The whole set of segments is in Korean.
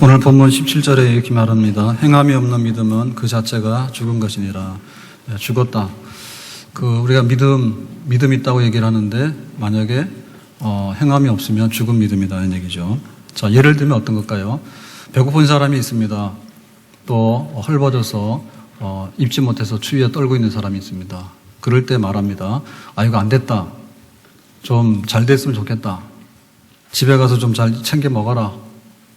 오늘 본문 17절에 이렇게 말합니다. 행함이 없는 믿음은 그 자체가 죽은 것이니라. 죽었다. 우리가 믿음 있다고 얘기를 하는데 만약에 행함이 없으면 죽은 믿음이다 이런 얘기죠. 자, 예를 들면 어떤 걸까요? 배고픈 사람이 있습니다. 또 헐벗어서 입지 못해서 추위에 떨고 있는 사람이 있습니다. 그럴 때 말합니다. 아, 이거 안 됐다. 좀 잘 됐으면 좋겠다. 집에 가서 좀 잘 챙겨 먹어라.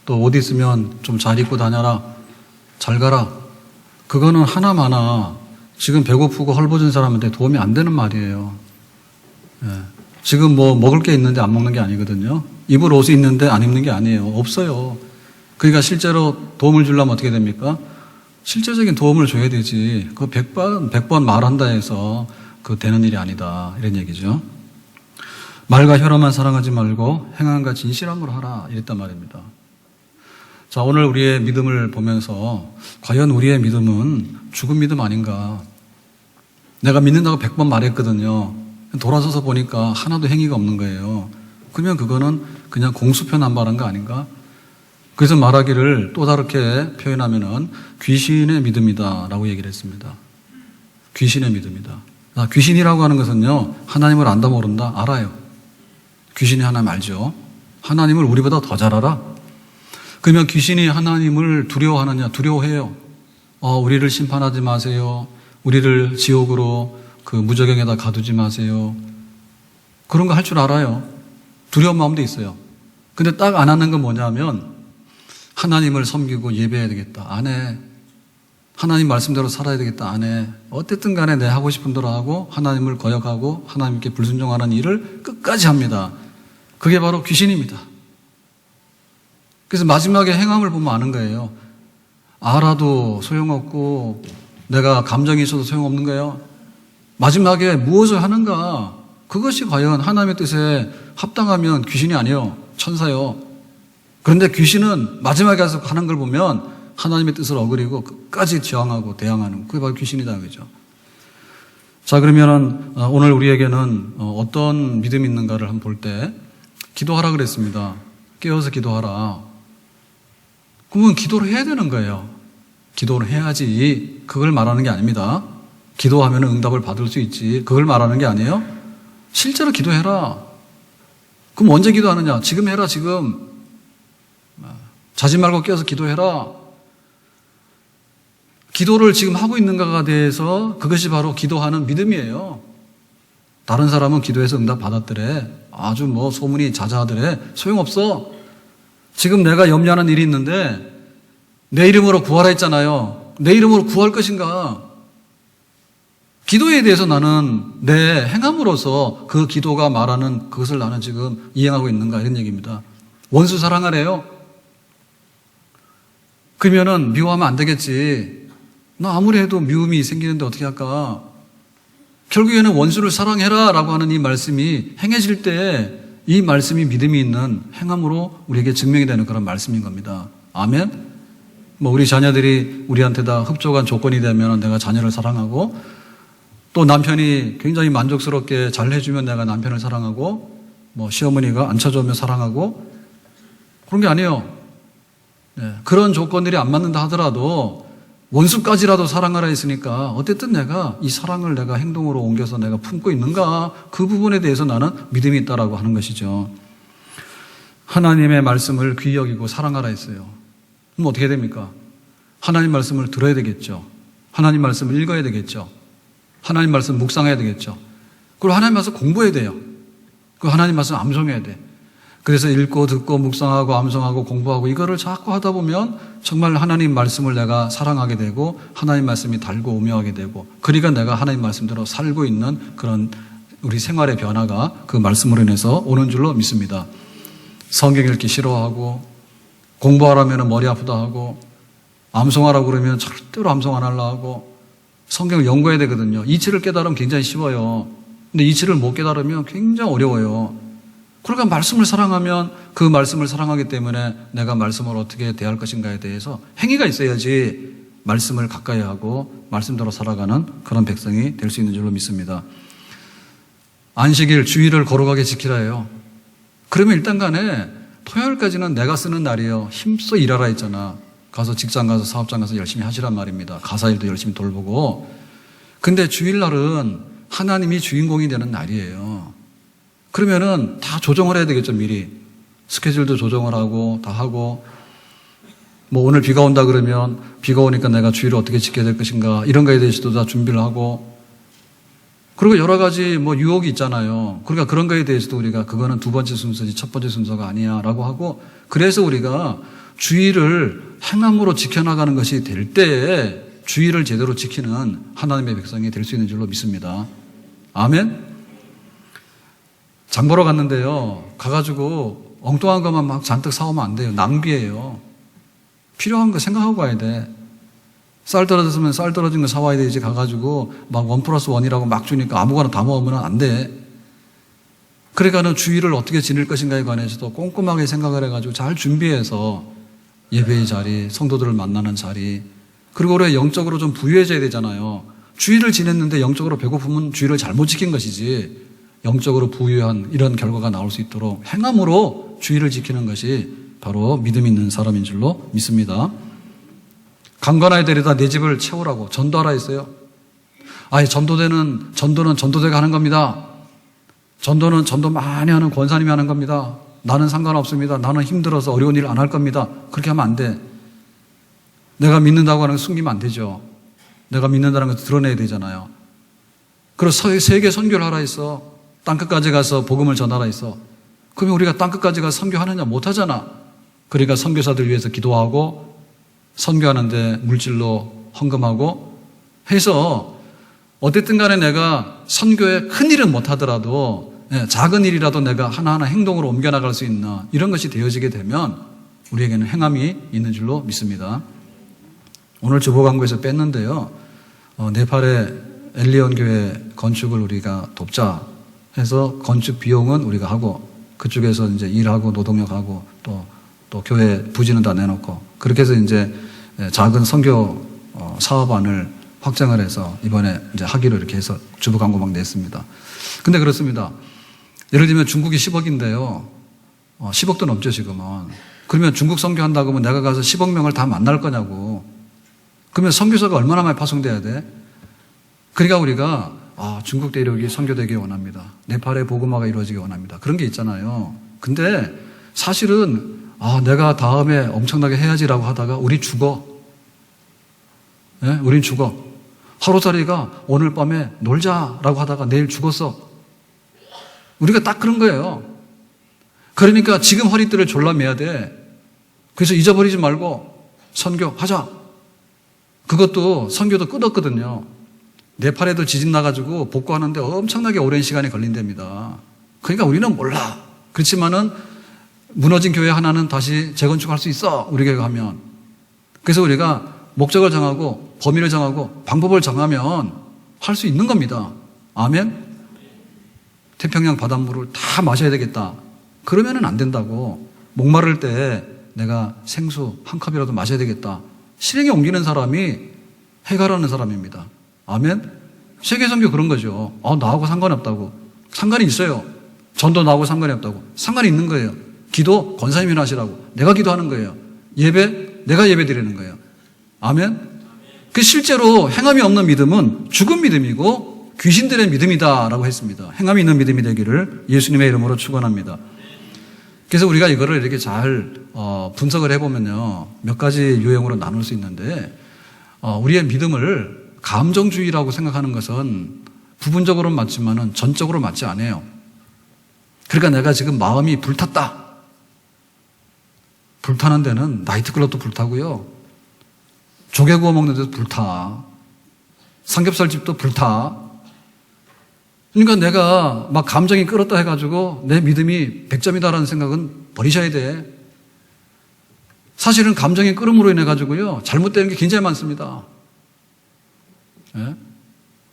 또 옷 있으면 좀 잘 입고 다녀라. 잘 가라. 그거는 하나마나 지금 배고프고 헐벗은 사람한테 도움이 안 되는 말이에요. 예. 지금 뭐 먹을 게 있는데 안 먹는 게 아니거든요. 입을 옷이 있는데 안 입는 게 아니에요. 없어요. 그러니까 실제로 도움을 주려면 어떻게 됩니까? 실제적인 도움을 줘야 되지. 그 100번 말한다 해서 그 되는 일이 아니다. 이런 얘기죠. 말과 혀로만 사랑하지 말고 행함과 진실함으로 하라. 이랬단 말입니다. 자, 오늘 우리의 믿음을 보면서 과연 우리의 믿음은 죽은 믿음 아닌가? 내가 믿는다고 100번 말했거든요. 돌아서서 보니까 하나도 행위가 없는 거예요. 그러면 그거는 그냥 공수표 남발한 거 아닌가? 그래서 말하기를 또 다르게 표현하면은 귀신의 믿음이다 라고 얘기를 했습니다. 귀신의 믿음이다. 귀신이라고 하는 것은요, 하나님을 안다 모른다? 알아요. 귀신이 하나님 알죠. 하나님을 우리보다 더 잘 알아. 그러면 귀신이 하나님을 두려워하느냐? 두려워해요. 우리를 심판하지 마세요. 우리를 지옥으로 그 무저경에다 가두지 마세요. 그런 거 할 줄 알아요. 두려운 마음도 있어요. 근데 딱 안 하는 건 뭐냐면 하나님을 섬기고 예배해야 되겠다. 안 해. 하나님 말씀대로 살아야 되겠다. 안 해. 어쨌든 간에 내 하고 싶은 대로 하고 하나님을 거역하고 하나님께 불순종하는 일을 끝까지 합니다. 그게 바로 귀신입니다. 그래서 마지막에 행함을 보면 아는 거예요. 알아도 소용없고 내가 감정이 있어도 소용없는 거예요. 마지막에 무엇을 하는가? 그것이 과연 하나님의 뜻에 합당하면 귀신이 아니에요. 천사요. 그런데 귀신은 마지막에 가서 하는 걸 보면 하나님의 뜻을 어그리고 끝까지 저항하고 대항하는, 그게 바로 귀신이다. 그죠? 자, 그러면은 오늘 우리에게는 어떤 믿음이 있는가를 한번 볼 때 기도하라 그랬습니다. 깨어서 기도하라. 그러면 기도를 해야 되는 거예요. 기도를 해야지. 그걸 말하는 게 아닙니다. 기도하면 응답을 받을 수 있지. 그걸 말하는 게 아니에요. 실제로 기도해라. 그럼 언제 기도하느냐? 지금 해라, 지금. 자지 말고 깨어서 기도해라. 기도를 지금 하고 있는가가 대해서 그것이 바로 기도하는 믿음이에요. 다른 사람은 기도해서 응답 받았더래. 아주 뭐 소문이 자자하더래. 소용없어. 지금 내가 염려하는 일이 있는데 내 이름으로 구하라 했잖아요. 내 이름으로 구할 것인가? 기도에 대해서 나는 내 행함으로써 그 기도가 말하는 그것을 나는 지금 이행하고 있는가 이런 얘기입니다. 원수 사랑하래요. 그러면은 미워하면 안 되겠지. 나 아무리 해도 미움이 생기는데 어떻게 할까? 결국에는 원수를 사랑해라 라고 하는 이 말씀이 행해질 때 이 말씀이 믿음이 있는 행함으로 우리에게 증명이 되는 그런 말씀인 겁니다. 아멘? 우리 자녀들이 우리한테 다 흡족한 조건이 되면 내가 자녀를 사랑하고 또 남편이 굉장히 만족스럽게 잘 해주면 내가 남편을 사랑하고 시어머니가 안 찾아오면 사랑하고 그런 게 아니에요. 네, 그런 조건들이 안 맞는다 하더라도 원수까지라도 사랑하라 했으니까 어쨌든 내가 이 사랑을 내가 행동으로 옮겨서 내가 품고 있는가 그 부분에 대해서 나는 믿음이 있다라고 하는 것이죠. 하나님의 말씀을 귀히 여기고 사랑하라 했어요. 그럼 어떻게 됩니까? 하나님 말씀을 들어야 되겠죠. 하나님 말씀을 읽어야 되겠죠. 하나님 말씀 묵상해야 되겠죠. 그리고 하나님 말씀 공부해야 돼요. 그 하나님 말씀 암송해야 돼. 그래서 읽고 듣고 묵상하고 암송하고 공부하고 이거를 자꾸 하다 보면 정말 하나님 말씀을 내가 사랑하게 되고 하나님 말씀이 달고 오묘하게 되고 그러니까 내가 하나님 말씀대로 살고 있는 그런 우리 생활의 변화가 그 말씀으로 인해서 오는 줄로 믿습니다. 성경 읽기 싫어하고 공부하라면 머리 아프다 하고 암송하라고 그러면 절대로 암송 안 하려고 하고 성경을 연구해야 되거든요. 이치를 깨달으면 굉장히 쉬워요. 근데 이치를 못 깨달으면 굉장히 어려워요. 그러니까 말씀을 사랑하면 그 말씀을 사랑하기 때문에 내가 말씀을 어떻게 대할 것인가에 대해서 행위가 있어야지 말씀을 가까이 하고 말씀대로 살아가는 그런 백성이 될 수 있는 줄로 믿습니다. 안식일, 주일을 거룩하게 지키라 해요. 그러면 일단 간에 토요일까지는 내가 쓰는 날이에요. 힘써 일하라 했잖아. 가서 직장 가서 사업장 가서 열심히 하시란 말입니다. 가사일도 열심히 돌보고. 근데 주일날은 하나님이 주인공이 되는 날이에요. 그러면은 다 조정을 해야 되겠죠, 미리. 스케줄도 조정을 하고 다 하고, 뭐 오늘 비가 온다 그러면 비가 오니까 내가 주일을 어떻게 지켜야 될 것인가, 이런 거에 대해서도 다 준비를 하고, 그리고 여러 가지 뭐 유혹이 있잖아요. 그러니까 그런 거에 대해서도 우리가 그거는 두 번째 순서지 첫 번째 순서가 아니야 라고 하고, 그래서 우리가 주일을 행함으로 지켜나가는 것이 될 때에 주일을 제대로 지키는 하나님의 백성이 될 수 있는 줄로 믿습니다. 아멘. 장 보러 갔는데요, 가가지고 엉뚱한 것만 막 잔뜩 사오면 안 돼요. 낭비예요. 필요한 거 생각하고 가야 돼. 쌀 떨어졌으면 쌀 떨어진 거 사와야 되지. 가가지고 막 1+1이라고 막 주니까 아무거나 다 먹으면 안 돼. 그러니까는 주일을 어떻게 지낼 것인가에 관해서도 꼼꼼하게 생각을 해가지고 잘 준비해서 예배의 자리, 성도들을 만나는 자리, 그리고 우리가 영적으로 좀 부유해져야 되잖아요. 주일을 지냈는데 영적으로 배고프면 주일을 잘못 지킨 것이지, 영적으로 부유한 이런 결과가 나올 수 있도록 행함으로 주일을 지키는 것이 바로 믿음 있는 사람인 줄로 믿습니다. 강건하에 데려다 내 집을 채우라고 전도하라 했어요. 아예 전도는 전도대가 하는 겁니다. 전도는 전도 많이 하는 권사님이 하는 겁니다. 나는 상관없습니다. 나는 힘들어서 어려운 일 안 할 겁니다. 그렇게 하면 안 돼. 내가 믿는다고 하는 거 숨기면 안 되죠. 내가 믿는다는 걸 드러내야 되잖아요. 그래서 세계 선교를 하라 했어. 땅끝까지 가서 복음을 전하라 했어. 그러면 우리가 땅끝까지 가서 선교하느냐? 못하잖아. 그러니까 선교사들 위해서 기도하고 선교하는데 물질로 헌금하고 해서 어쨌든 간에 내가 선교에 큰 일은 못하더라도 작은 일이라도 내가 하나하나 행동으로 옮겨나갈 수 있는 이런 것이 되어지게 되면 우리에게는 행함이 있는 줄로 믿습니다. 오늘 주보광고에서 뺐는데요, 네팔의 엘리온 교회 건축을 우리가 돕자 해서 건축 비용은 우리가 하고, 그쪽에서 이제 일하고 노동력하고 또 교회 부지는 다 내놓고, 그렇게 해서 이제 작은 선교 사업안을 확장을 해서 이번에 이제 하기로 이렇게 해서 주부 광고 막 냈습니다. 근데 그렇습니다. 예를 들면 중국이 10억인데요. 10억도 넘죠, 지금은. 그러면 중국 선교한다고 하면 내가 가서 10억 명을 다 만날 거냐고. 그러면 선교사가 얼마나 많이 파송돼야 돼? 그러니까 우리가 중국 대륙이 선교되기 원합니다. 네팔의 복음화가 이루어지기 원합니다. 그런 게 있잖아요. 근데 사실은 내가 다음에 엄청나게 해야지라고 하다가 우리 죽어. 예? 우린 죽어. 하루살이가 오늘 밤에 놀자라고 하다가 내일 죽었어. 우리가 딱 그런 거예요. 그러니까 지금 허리띠를 졸라매야 돼. 그래서 잊어버리지 말고 선교하자. 그것도 선교도 끝없거든요. 네팔에도 지진 나가지고 복구하는데 엄청나게 오랜 시간이 걸린답니다. 그러니까 우리는 몰라. 그렇지만은 무너진 교회 하나는 다시 재건축할 수 있어, 우리 교회가 하면. 그래서 우리가 목적을 정하고 범위를 정하고 방법을 정하면 할 수 있는 겁니다. 아멘? 태평양 바닷물을 다 마셔야 되겠다. 그러면은 안 된다고. 목마를 때 내가 생수 한 컵이라도 마셔야 되겠다. 실행에 옮기는 사람이 해가라는 사람입니다. 아멘? 세계선교 그런 거죠. 나하고 상관이 없다고. 상관이 있어요. 전도 나하고 상관이 없다고. 상관이 있는 거예요. 기도 권사님이 하시라고. 내가 기도하는 거예요. 예배 내가 예배 드리는 거예요. 아멘? 그 실제로 행함이 없는 믿음은 죽은 믿음이고 귀신들의 믿음이다라고 했습니다. 행함이 있는 믿음이 되기를 예수님의 이름으로 축원합니다. 그래서 우리가 이거를 이렇게 잘 분석을 해보면요, 몇 가지 유형으로 나눌 수 있는데, 우리의 믿음을 감정주의라고 생각하는 것은 부분적으로는 맞지만은 전적으로 맞지 않아요. 그러니까 내가 지금 마음이 불탔다. 불타는 데는 나이트클럽도 불타고요, 조개 구워 먹는 데도 불타, 삼겹살집도 불타. 그러니까 내가 막 감정이 끌었다 해가지고 내 믿음이 100점이다라는 생각은 버리셔야 돼. 사실은 감정이 끓음으로 인해 가지고요, 잘못되는 게 굉장히 많습니다. 예?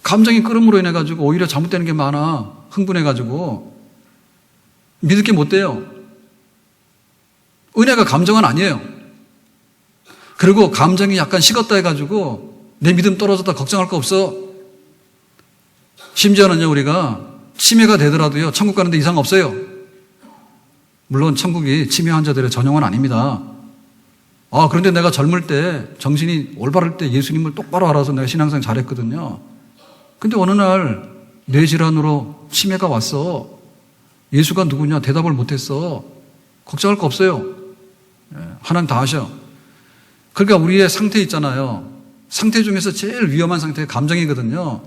감정이 끓음으로 인해 가지고 오히려 잘못되는 게 많아. 흥분해 가지고 믿을 게 못 돼요. 은혜가 감정은 아니에요. 그리고 감정이 약간 식었다 해가지고 내 믿음 떨어졌다 걱정할 거 없어. 심지어는요, 우리가 치매가 되더라도요, 천국 가는데 이상 없어요. 물론 천국이 치매 환자들의 전용은 아닙니다. 그런데 내가 젊을 때, 정신이 올바를 때 예수님을 똑바로 알아서 내가 신앙생활 잘했거든요. 근데 어느 날 뇌질환으로 치매가 왔어. 예수가 누구냐? 대답을 못했어. 걱정할 거 없어요. 하나님 다 하셔. 그러니까 우리의 상태 있잖아요. 상태 중에서 제일 위험한 상태가 감정이거든요.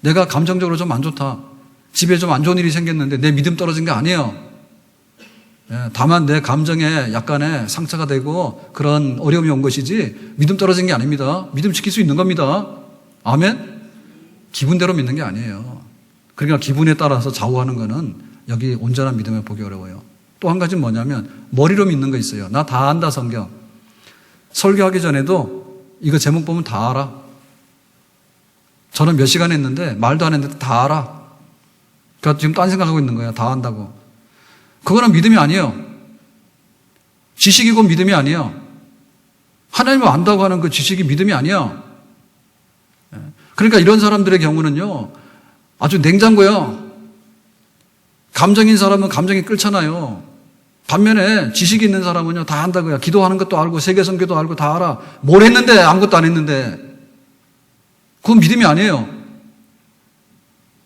내가 감정적으로 좀 안 좋다. 집에 좀 안 좋은 일이 생겼는데 내 믿음 떨어진 게 아니에요. 다만 내 감정에 약간의 상처가 되고 그런 어려움이 온 것이지 믿음 떨어진 게 아닙니다. 믿음 지킬 수 있는 겁니다. 아멘? 기분대로 믿는 게 아니에요. 그러니까 기분에 따라서 좌우하는 거는 여기 온전한 믿음에 보기 어려워요. 또 한 가지는 뭐냐면 머리로 믿는 거 있어요. 나 다 안다 성경. 설교하기 전에도 이거 제목 보면 다 알아. 저는 몇 시간 했는데 말도 안 했는데 다 알아. 그러니까 지금 딴 생각하고 있는 거야. 다 안다고. 그거는 믿음이 아니에요. 지식이고 믿음이 아니에요. 하나님을 안다고 하는 그 지식이 믿음이 아니야. 그러니까 이런 사람들의 경우는요, 아주 냉장고야. 감정인 사람은 감정이 끓잖아요. 반면에 지식이 있는 사람은요, 다 안다고요. 기도하는 것도 알고, 세계선교도 알고, 다 알아. 뭘 했는데, 아무것도 안 했는데. 그건 믿음이 아니에요.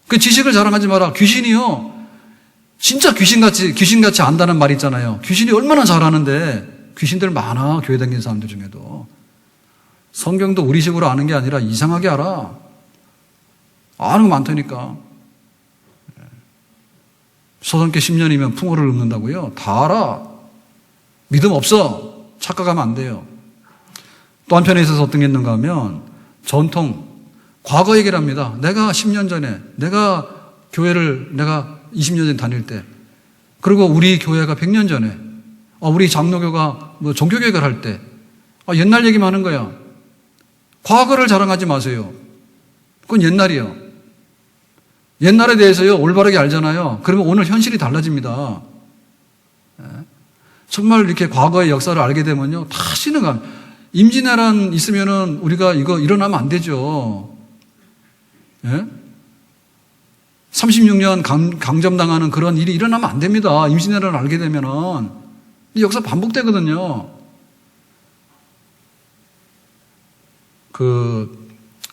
그 지식을 자랑하지 마라. 귀신이요. 진짜 귀신같이 안다는 말 있잖아요. 귀신이 얼마나 잘하는데, 귀신들 많아. 교회 다니는 사람들 중에도. 성경도 우리식으로 아는 게 아니라 이상하게 알아. 아는 거 많다니까. 서성께 10년이면 풍어를 읊는다고요? 다 알아. 믿음 없어. 착각하면 안 돼요. 또 한편에 있어서 어떤 게 있는가 하면 전통, 과거 얘기를 합니다. 내가 10년 전에, 내가 교회를 내가 20년 전에 다닐 때, 그리고 우리 교회가 100년 전에, 우리 장로교가 뭐 종교개혁을 할 때, 옛날 얘기만 하는 거야. 과거를 자랑하지 마세요. 그건 옛날이에요. 옛날에 대해서요, 올바르게 알잖아요. 그러면 오늘 현실이 달라집니다. 정말 이렇게 과거의 역사를 알게 되면요, 다시는 임진왜란 있으면은 우리가 이거 일어나면 안 되죠. 36년 강점당하는 그런 일이 일어나면 안 됩니다. 임진왜란을 알게 되면은. 이 역사 반복되거든요.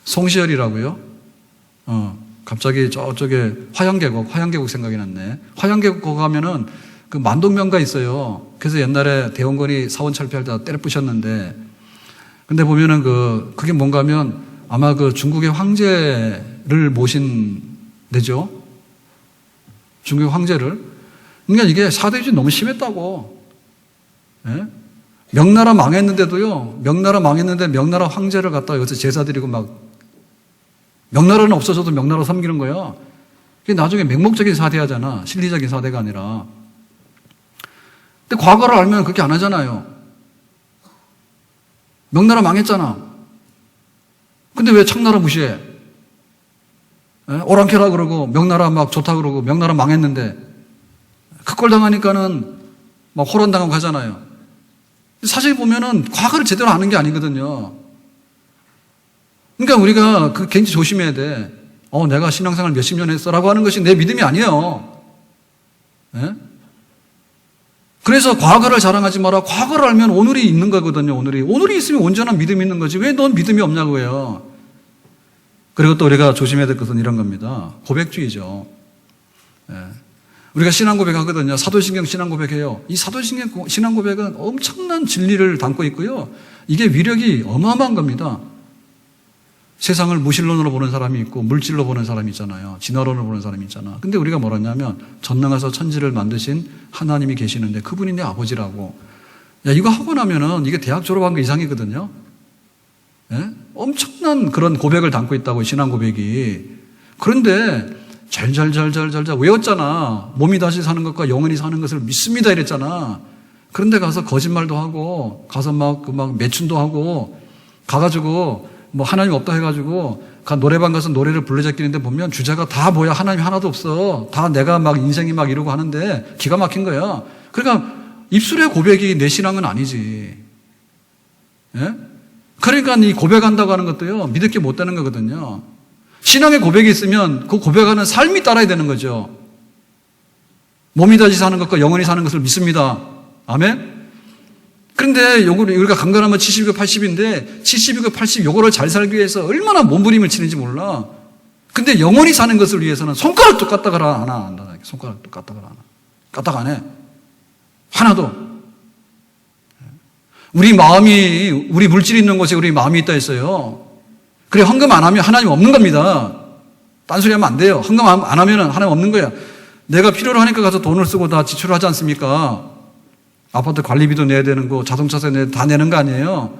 송시열이라고요. 갑자기 저쪽에 화양계곡 생각이 났네. 화양계곡 가면은 그 만동명가 있어요. 그래서 옛날에 대원군이 사원 철폐할 때 때려 부셨는데, 근데 보면은 그게 뭔가 하면 아마 그 중국의 황제를 모신 데죠. 중국의 황제를. 그러니까 이게 사대주의 너무 심했다고. 명나라 망했는데도요, 명나라 황제를 갖다가 여기서 제사 드리고 명나라는 없어져도 명나라 섬기는 거야. 그게 나중에 맹목적인 사대하잖아. 실리적인 사대가 아니라. 근데 과거를 알면 그렇게 안 하잖아요. 명나라 망했잖아. 근데 왜 청나라 무시해? 오랑캐라 그러고, 명나라 좋다 그러고, 명나라 망했는데, 그 꼴 당하니까는 호론당하고 가잖아요. 사실 보면은 과거를 제대로 아는 게 아니거든요. 그러니까 우리가 굉장히 조심해야 돼. 내가 신앙생활 몇십 년 했어라고 하는 것이 내 믿음이 아니에요. 그래서 과거를 자랑하지 마라. 과거를 알면 오늘이 있는 거거든요. 오늘이 있으면 온전한 믿음이 있는 거지. 왜 넌 믿음이 없냐고요. 그리고 또 우리가 조심해야 될 것은 이런 겁니다. 고백주의죠. 우리가 신앙 고백하거든요. 사도신경 신앙 고백해요. 이 사도신경 신앙 고백은 엄청난 진리를 담고 있고요. 이게 위력이 어마어마한 겁니다. 세상을 무신론으로 보는 사람이 있고 물질로 보는 사람이 있잖아요. 진화론으로 보는 사람이 있잖아. 근데 우리가 뭐라냐면 전능하사 천지를 만드신 하나님이 계시는데 그분이 내 아버지라고. 이거 하고 나면은 이게 대학 졸업한 거 이상이거든요. 엄청난 그런 고백을 담고 있다고, 신앙 고백이. 그런데 잘잘 외웠잖아. 몸이 다시 사는 것과 영원히 사는 것을 믿습니다 이랬잖아. 그런데 가서 거짓말도 하고, 가서 매춘도 하고, 가가지고 하나님 없다 해가지고 노래방 가서 노래를 불러제끼는데 보면 주제가 다 뭐야, 하나님 하나도 없어. 다 내가 인생이 이러고 하는데 기가 막힌 거야. 그러니까 입술의 고백이 내 신앙은 아니지. 그러니까 이 고백한다고 하는 것도요, 믿을 게 못 되는 거거든요. 신앙의 고백이 있으면 그 고백하는 삶이 따라야 되는 거죠. 몸이 다시 사는 것과 영원히 사는 것을 믿습니다. 아멘? 그런데 우리가 강건하면 72고 80인데 72고 80 요거를 잘 살기 위해서 얼마나 몸부림을 치는지 몰라. 근데 영원히 사는 것을 위해서는 손가락도 까딱하라 안 한다. 손가락도 까딱하라 안 해. 까딱 안 해. 하나도. 우리 마음이, 우리 물질이 있는 곳에 우리 마음이 있다 했어요. 그래, 헌금 안 하면 하나님 없는 겁니다. 딴소리 하면 안 돼요. 헌금 안 하면 하나님 없는 거야. 내가 필요로 하니까 가서 돈을 쓰고 다 지출을 하지 않습니까? 아파트 관리비도 내야 되는 거, 자동차세 다 내는 거 아니에요?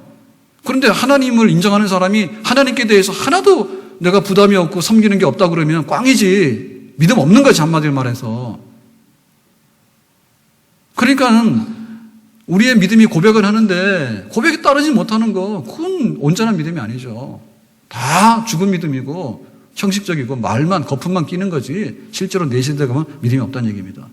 그런데 하나님을 인정하는 사람이 하나님께 대해서 하나도 내가 부담이 없고 섬기는 게 없다 그러면 꽝이지. 믿음 없는 거지, 한마디로 말해서. 그러니까 우리의 믿음이 고백을 하는데 고백에 따르지 못하는 거, 그건 온전한 믿음이 아니죠. 다 죽은 믿음이고 형식적이고 말만, 거품만 끼는 거지 실제로 내 시대에 가면 믿음이 없다는 얘기입니다.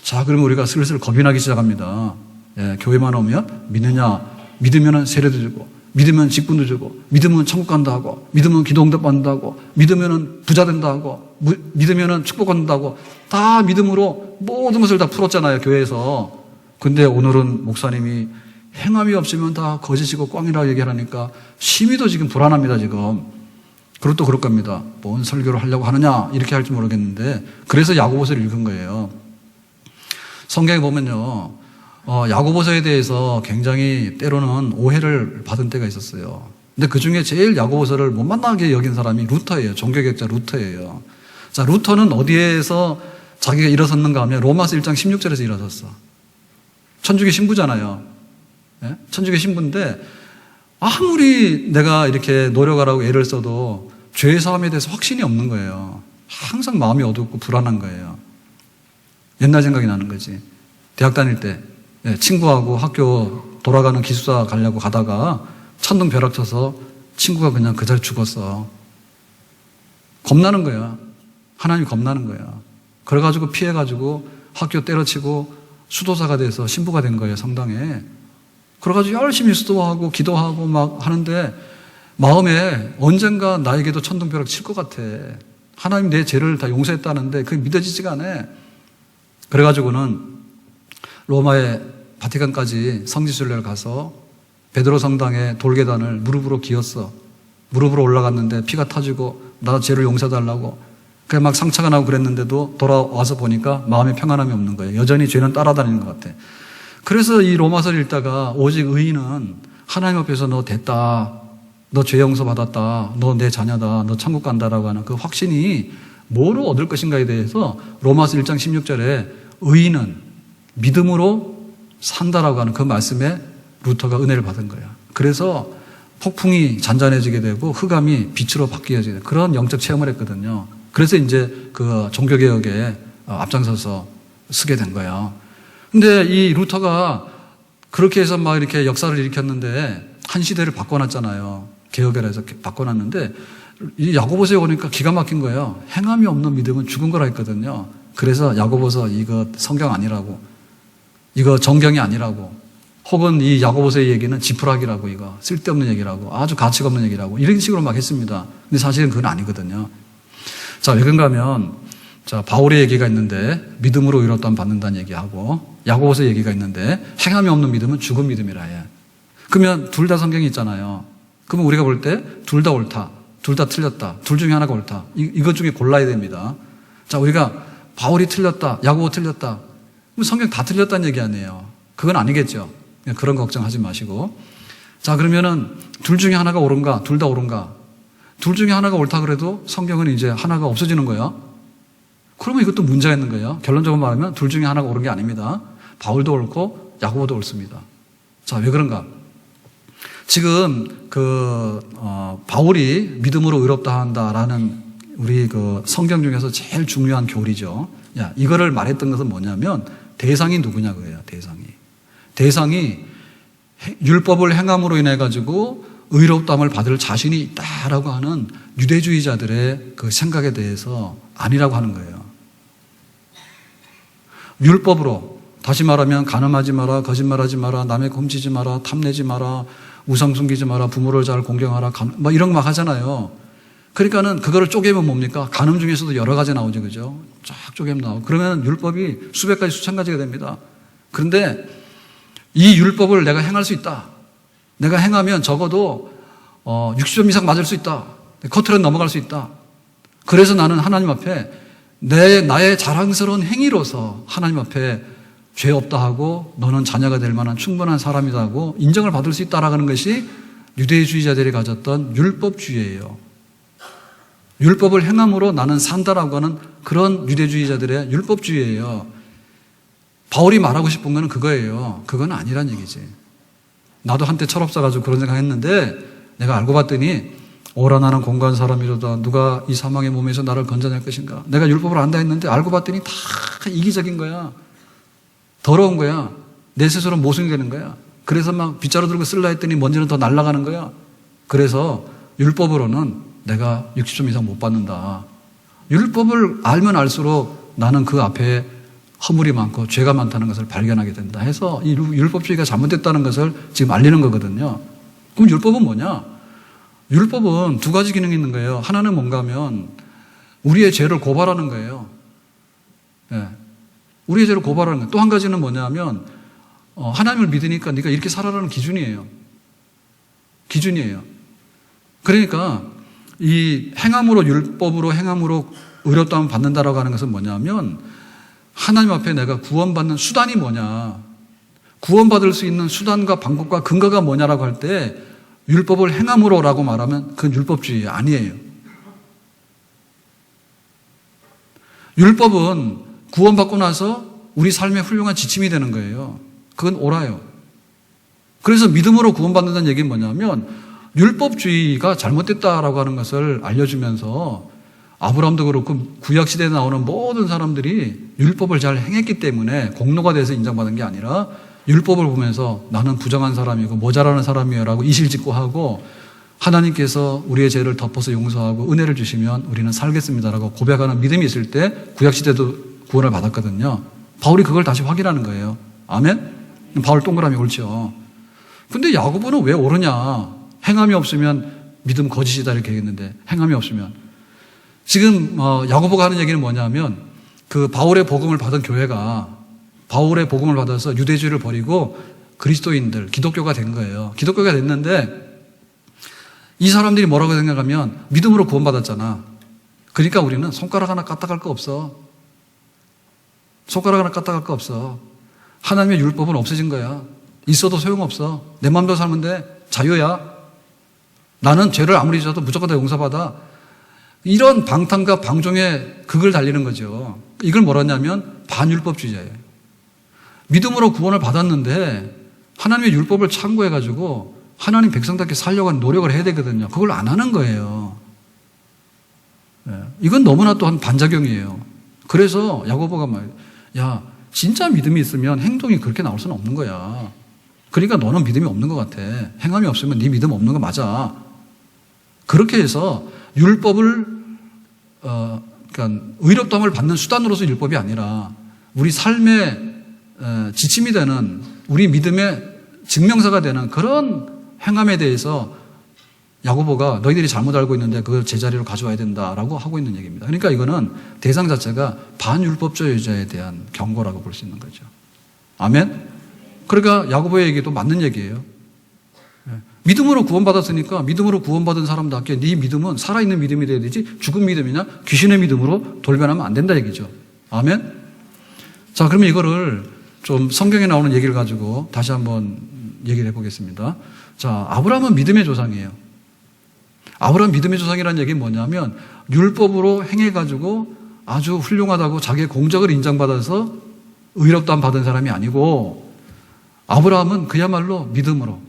자, 그러면 우리가 슬슬 겁이 나기 시작합니다. 예, 교회만 오면 믿느냐? 믿으면 세례도 주고, 믿으면 직분도 주고, 믿으면 천국 간다 하고, 믿으면 기도 응답 받는다고, 믿으면 부자 된다 하고, 믿으면 축복받는다고, 다 믿음으로 모든 것을 다 풀었잖아요, 교회에서. 근데 오늘은 목사님이 행함이 없으면 다 거짓이고 꽝이라고 얘기하니까 심히도 지금 불안합니다, 지금. 그리고 또 그럴 겁니다. 뭔 설교를 하려고 하느냐, 이렇게 할지 모르겠는데, 그래서 야고보서를 읽은 거예요. 성경에 보면요, 야고보서에 대해서 굉장히 때로는 오해를 받은 때가 있었어요. 근데 그 중에 제일 야고보서를 못 만나게 여긴 사람이 루터예요. 종교개혁자 루터예요. 자, 루터는 어디에서 자기가 일어섰는가 하면 로마서 1장 16절에서 일어섰어. 천주교 신부잖아요. 예? 천주교 신부인데 아무리 내가 이렇게 노력하라고 애를 써도 죄 사함에 대해서 확신이 없는 거예요. 항상 마음이 어둡고 불안한 거예요. 옛날 생각이 나는 거지. 대학 다닐 때 친구하고 학교 돌아가는 기숙사 가려고 가다가 천둥 벼락 쳐서 친구가 그냥 그 자리에 죽었어. 겁나는 거야. 하나님이 겁나는 거야. 그래가지고 피해가지고 학교 때려치고 수도사가 돼서 신부가 된 거예요, 성당에. 그래가지고 열심히 수도하고 기도하고 막 하는데 마음에 언젠가 나에게도 천둥 벼락 칠 것 같아. 하나님 내 죄를 다 용서했다는데 그게 믿어지지가 않아. 그래가지고는 로마의 바티칸까지 성지순례를 가서 베드로 성당의 돌계단을 무릎으로 기었어. 무릎으로 올라갔는데 피가 터지고 나 죄를 용서해달라고. 그래 막 상처가 나고 그랬는데도 돌아와서 보니까 마음에 평안함이 없는 거예요. 여전히 죄는 따라다니는 것 같아. 그래서 이 로마서를 읽다가 오직 의인은 하나님 앞에서 너 됐다. 너 죄 용서 받았다. 너 내 자녀다. 너 천국 간다라고 하는 그 확신이 뭐로 얻을 것인가에 대해서 로마서 1장 16절에 의인은 믿음으로 산다라고 하는 그 말씀에 루터가 은혜를 받은 거예요. 그래서 폭풍이 잔잔해지게 되고 흑암이 빛으로 바뀌어지게 되는 그런 영적 체험을 했거든요. 그래서 이제 그 종교개혁에 앞장서서 쓰게 된 거예요. 근데 이 루터가 그렇게 해서 막 이렇게 역사를 일으켰는데 한 시대를 바꿔놨잖아요. 개혁을 해서 바꿔놨는데 이 야고보서에 오니까 기가 막힌 거예요. 행함이 없는 믿음은 죽은 거라 했거든요. 그래서 야고보서 이거 성경 아니라고, 이거 정경이 아니라고, 혹은 이 야고보서의 얘기는 지푸라기라고, 이거 쓸데없는 얘기라고, 아주 가치가 없는 얘기라고 이런 식으로 막 했습니다. 근데 사실은 그건 아니거든요. 자, 왜 그런가 하면 자, 바울의 얘기가 있는데 믿음으로 의롭다함 받는다는 얘기하고 야고보서 얘기가 있는데 행함이 없는 믿음은 죽은 믿음이라 해. 그러면 둘 다 성경이 있잖아요. 그러면 우리가 볼 때 둘 다 옳다, 둘 다 틀렸다, 둘 중에 하나가 옳다. 이것 중에 골라야 됩니다. 자, 우리가 바울이 틀렸다, 야고보 틀렸다. 그럼 성경 다 틀렸다는 얘기 아니에요. 그건 아니겠죠. 그런 걱정하지 마시고. 자, 그러면은 둘 중에 하나가 옳은가, 둘 다 옳은가? 둘 중에 하나가 옳다 그래도 성경은 이제 하나가 없어지는 거예요. 그러면 이것도 문제가 있는 거예요. 결론적으로 말하면 둘 중에 하나가 옳은 게 아닙니다. 바울도 옳고 야고보도 옳습니다. 자, 왜 그런가? 지금 바울이 믿음으로 의롭다 한다라는 우리 그 성경 중에서 제일 중요한 교리죠. 야, 이거를 말했던 것은 뭐냐면 대상이 누구냐 그래요. 대상이 율법을 행함으로 인해 가지고 의롭다함을 받을 자신이 있다라고 하는 유대주의자들의 그 생각에 대해서 아니라고 하는 거예요. 율법으로, 다시 말하면 간음하지 마라, 거짓말하지 마라, 남의 훔치지 마라, 탐내지 마라, 우상 숨기지 마라, 부모를 잘 공경하라, 막 이런 거 막 하잖아요. 그러니까는 그거를 쪼개면 뭡니까? 간음 중에서도 여러 가지 나오죠. 그죠? 쫙 쪼개면 나오고. 그러면 율법이 수백 가지, 수천 가지가 됩니다. 그런데 이 율법을 내가 행할 수 있다. 내가 행하면 적어도 60점 이상 맞을 수 있다. 커트를 넘어갈 수 있다. 그래서 나는 하나님 앞에 나의 자랑스러운 행위로서 하나님 앞에 죄 없다 하고 너는 자녀가 될 만한 충분한 사람이다 하고 인정을 받을 수 있다라고 하는 것이 유대주의자들이 가졌던 율법주의예요. 율법을 행함으로 나는 산다라고 하는 그런 유대주의자들의 율법주의예요. 바울이 말하고 싶은 건 그거예요. 그건 아니란 얘기지. 나도 한때 철없어 가지고 그런 생각했는데 내가 알고 봤더니 오라 나는 공고한 사람이로다. 누가 이 사망의 몸에서 나를 건져낼 것인가. 내가 율법을 안다 했는데 알고 봤더니 다 이기적인 거야. 더러운 거야. 내 스스로 모순이 되는 거야. 그래서 막 빗자루 들고 쓸라 했더니 먼지는 더 날아가는 거야. 그래서 율법으로는 내가 60점 이상 못 받는다. 율법을 알면 알수록 나는 그 앞에 허물이 많고 죄가 많다는 것을 발견하게 된다 해서 이 율법주의가 잘못됐다는 것을 지금 알리는 거거든요. 그럼 율법은 뭐냐? 율법은 두 가지 기능이 있는 거예요. 하나는 뭔가 하면 우리의 죄를 고발하는 거예요. 네. 우리의 죄를 고발하는 거예요. 또 한 가지는 뭐냐면 하나님을 믿으니까 네가 이렇게 살아라는 기준이에요. 기준이에요. 그러니까 이 행함으로 율법으로 행함으로 의롭다함을 받는다라고 하는 것은 뭐냐면 하나님 앞에 내가 구원받는 수단이 뭐냐, 구원받을 수 있는 수단과 방법과 근거가 뭐냐라고 할 때 율법을 행함으로라고 말하면 그건 율법주의 아니에요. 율법은 구원받고 나서 우리 삶의 훌륭한 지침이 되는 거예요. 그건 옳아요. 그래서 믿음으로 구원받는다는 얘기는 뭐냐면 율법주의가 잘못됐다라고 하는 것을 알려주면서 아브라함도 그렇고 구약시대에 나오는 모든 사람들이 율법을 잘 행했기 때문에 공로가 돼서 인정받은 게 아니라 율법을 보면서 나는 부정한 사람이고 모자라는 사람이에요 라고 이실직고하고 하나님께서 우리의 죄를 덮어서 용서하고 은혜를 주시면 우리는 살겠습니다라고 고백하는 믿음이 있을 때 구약시대도 구원을 받았거든요. 바울이 그걸 다시 확인하는 거예요. 아멘? 바울 동그라미 옳죠. 근데 야고보는 왜 옳으냐? 행함이 없으면 믿음 거짓이다 이렇게 얘기했는데 행함이 없으면 지금 야고보가 하는 얘기는 뭐냐면 그 바울의 복음을 받은 교회가 바울의 복음을 받아서 유대주의를 버리고 그리스도인들 기독교가 된 거예요. 기독교가 됐는데 이 사람들이 뭐라고 생각하면 믿음으로 구원받았잖아. 그러니까 우리는 손가락 하나 까딱할 거 없어. 손가락 하나 까딱할 거 없어. 하나님의 율법은 없어진 거야. 있어도 소용없어. 내 마음대로 살면 돼. 자유야. 나는 죄를 아무리 져도 무조건 다 용서받아. 이런 방탕과 방종의 극을 달리는 거죠. 이걸 뭐라 하냐면 반율법주의자예요. 믿음으로 구원을 받았는데 하나님의 율법을 참고해가지고 하나님 백성답게 살려고 하는 노력을 해야 되거든요. 그걸 안 하는 거예요. 이건 너무나 또한 반작용이에요. 그래서 야고보가 말해요. 야, 진짜 믿음이 있으면 행동이 그렇게 나올 수는 없는 거야. 그러니까 너는 믿음이 없는 것 같아. 행함이 없으면 네 믿음 없는 거 맞아. 그렇게 해서 율법을 그러니까 의롭다함을 받는 수단으로서 율법이 아니라 우리 삶의 지침이 되는 우리 믿음의 증명서가 되는 그런 행함에 대해서 야고보가 너희들이 잘못 알고 있는데 그걸 제자리로 가져와야 된다라고 하고 있는 얘기입니다. 그러니까 이거는 대상 자체가 반율법주의자에 대한 경고라고 볼 수 있는 거죠. 아멘? 그러니까 야고보의 얘기도 맞는 얘기예요. 믿음으로 구원받았으니까 믿음으로 구원받은 사람답게 네 믿음은 살아있는 믿음이 돼야 되지 죽은 믿음이나 귀신의 믿음으로 돌변하면 안 된다 얘기죠. 아멘? 자, 그러면 이거를 좀 성경에 나오는 얘기를 가지고 다시 한번 얘기를 해보겠습니다. 자, 아브라함은 믿음의 조상이에요. 아브라함 믿음의 조상이라는 얘기는 뭐냐면 율법으로 행해가지고 아주 훌륭하다고 자기의 공적을 인정받아서 의롭다함 받은 사람이 아니고 아브라함은 그야말로 믿음으로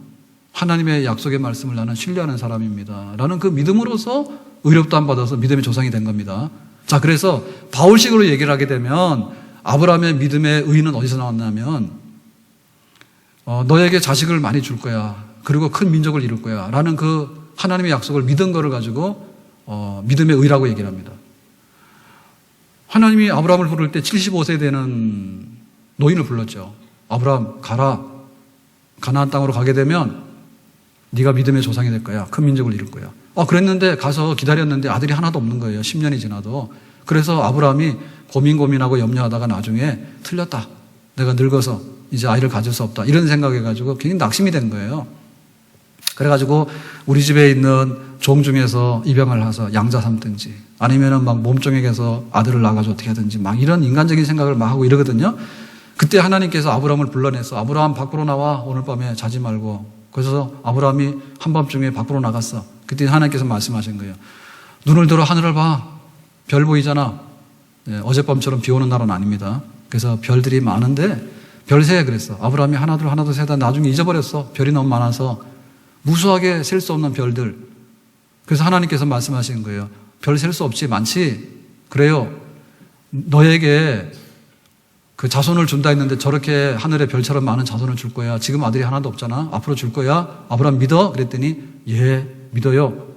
하나님의 약속의 말씀을 나는 신뢰하는 사람입니다. 라는 그 믿음으로서 의롭다함 받아서 믿음의 조상이 된 겁니다. 자, 그래서 바울식으로 얘기를 하게 되면 아브라함의 믿음의 의는 어디서 나왔냐면 너에게 자식을 많이 줄 거야. 그리고 큰 민족을 이룰 거야. 라는 그 하나님의 약속을 믿은 거를 가지고 믿음의 의라고 얘기를 합니다. 하나님이 아브라함을 부를 때 75세 되는 노인을 불렀죠. 아브라함 가라. 가나안 땅으로 가게 되면 네가 믿음의 조상이 될 거야. 큰 민족을 이룰 거야. 그랬는데 가서 기다렸는데 아들이 하나도 없는 거예요. 10년이 지나도. 그래서 아브라함이 고민하고 염려하다가 나중에 틀렸다. 내가 늙어서 이제 아이를 가질 수 없다. 이런 생각해가지고 굉장히 낙심이 된 거예요. 그래가지고 우리 집에 있는 종 중에서 입양을 해서 양자 삼든지 아니면은 막 몸종에게서 아들을 낳아가지고 어떻게 하든지 막 이런 인간적인 생각을 막 하고 이러거든요. 그때 하나님께서 아브라함을 불러내서 아브라함 밖으로 나와 오늘 밤에 자지 말고. 그래서 아브라함이 한밤중에 밖으로 나갔어. 그때 하나님께서 말씀하신 거예요. 눈을 들어 하늘을 봐. 별 보이잖아. 어젯밤처럼 비 오는 날은 아닙니다. 그래서 별들이 많은데 별 세 그랬어. 아브라함이 하나 둘 세다 나중에 잊어버렸어. 별이 너무 많아서 무수하게 셀 수 없는 별들. 그래서 하나님께서 말씀하신 거예요. 별 셀 수 없지 많지. 그래요. 너에게 그 자손을 준다 했는데 저렇게 하늘에 별처럼 많은 자손을 줄 거야. 지금 아들이 하나도 없잖아. 앞으로 줄 거야. 아브라함 믿어? 그랬더니 예, 믿어요.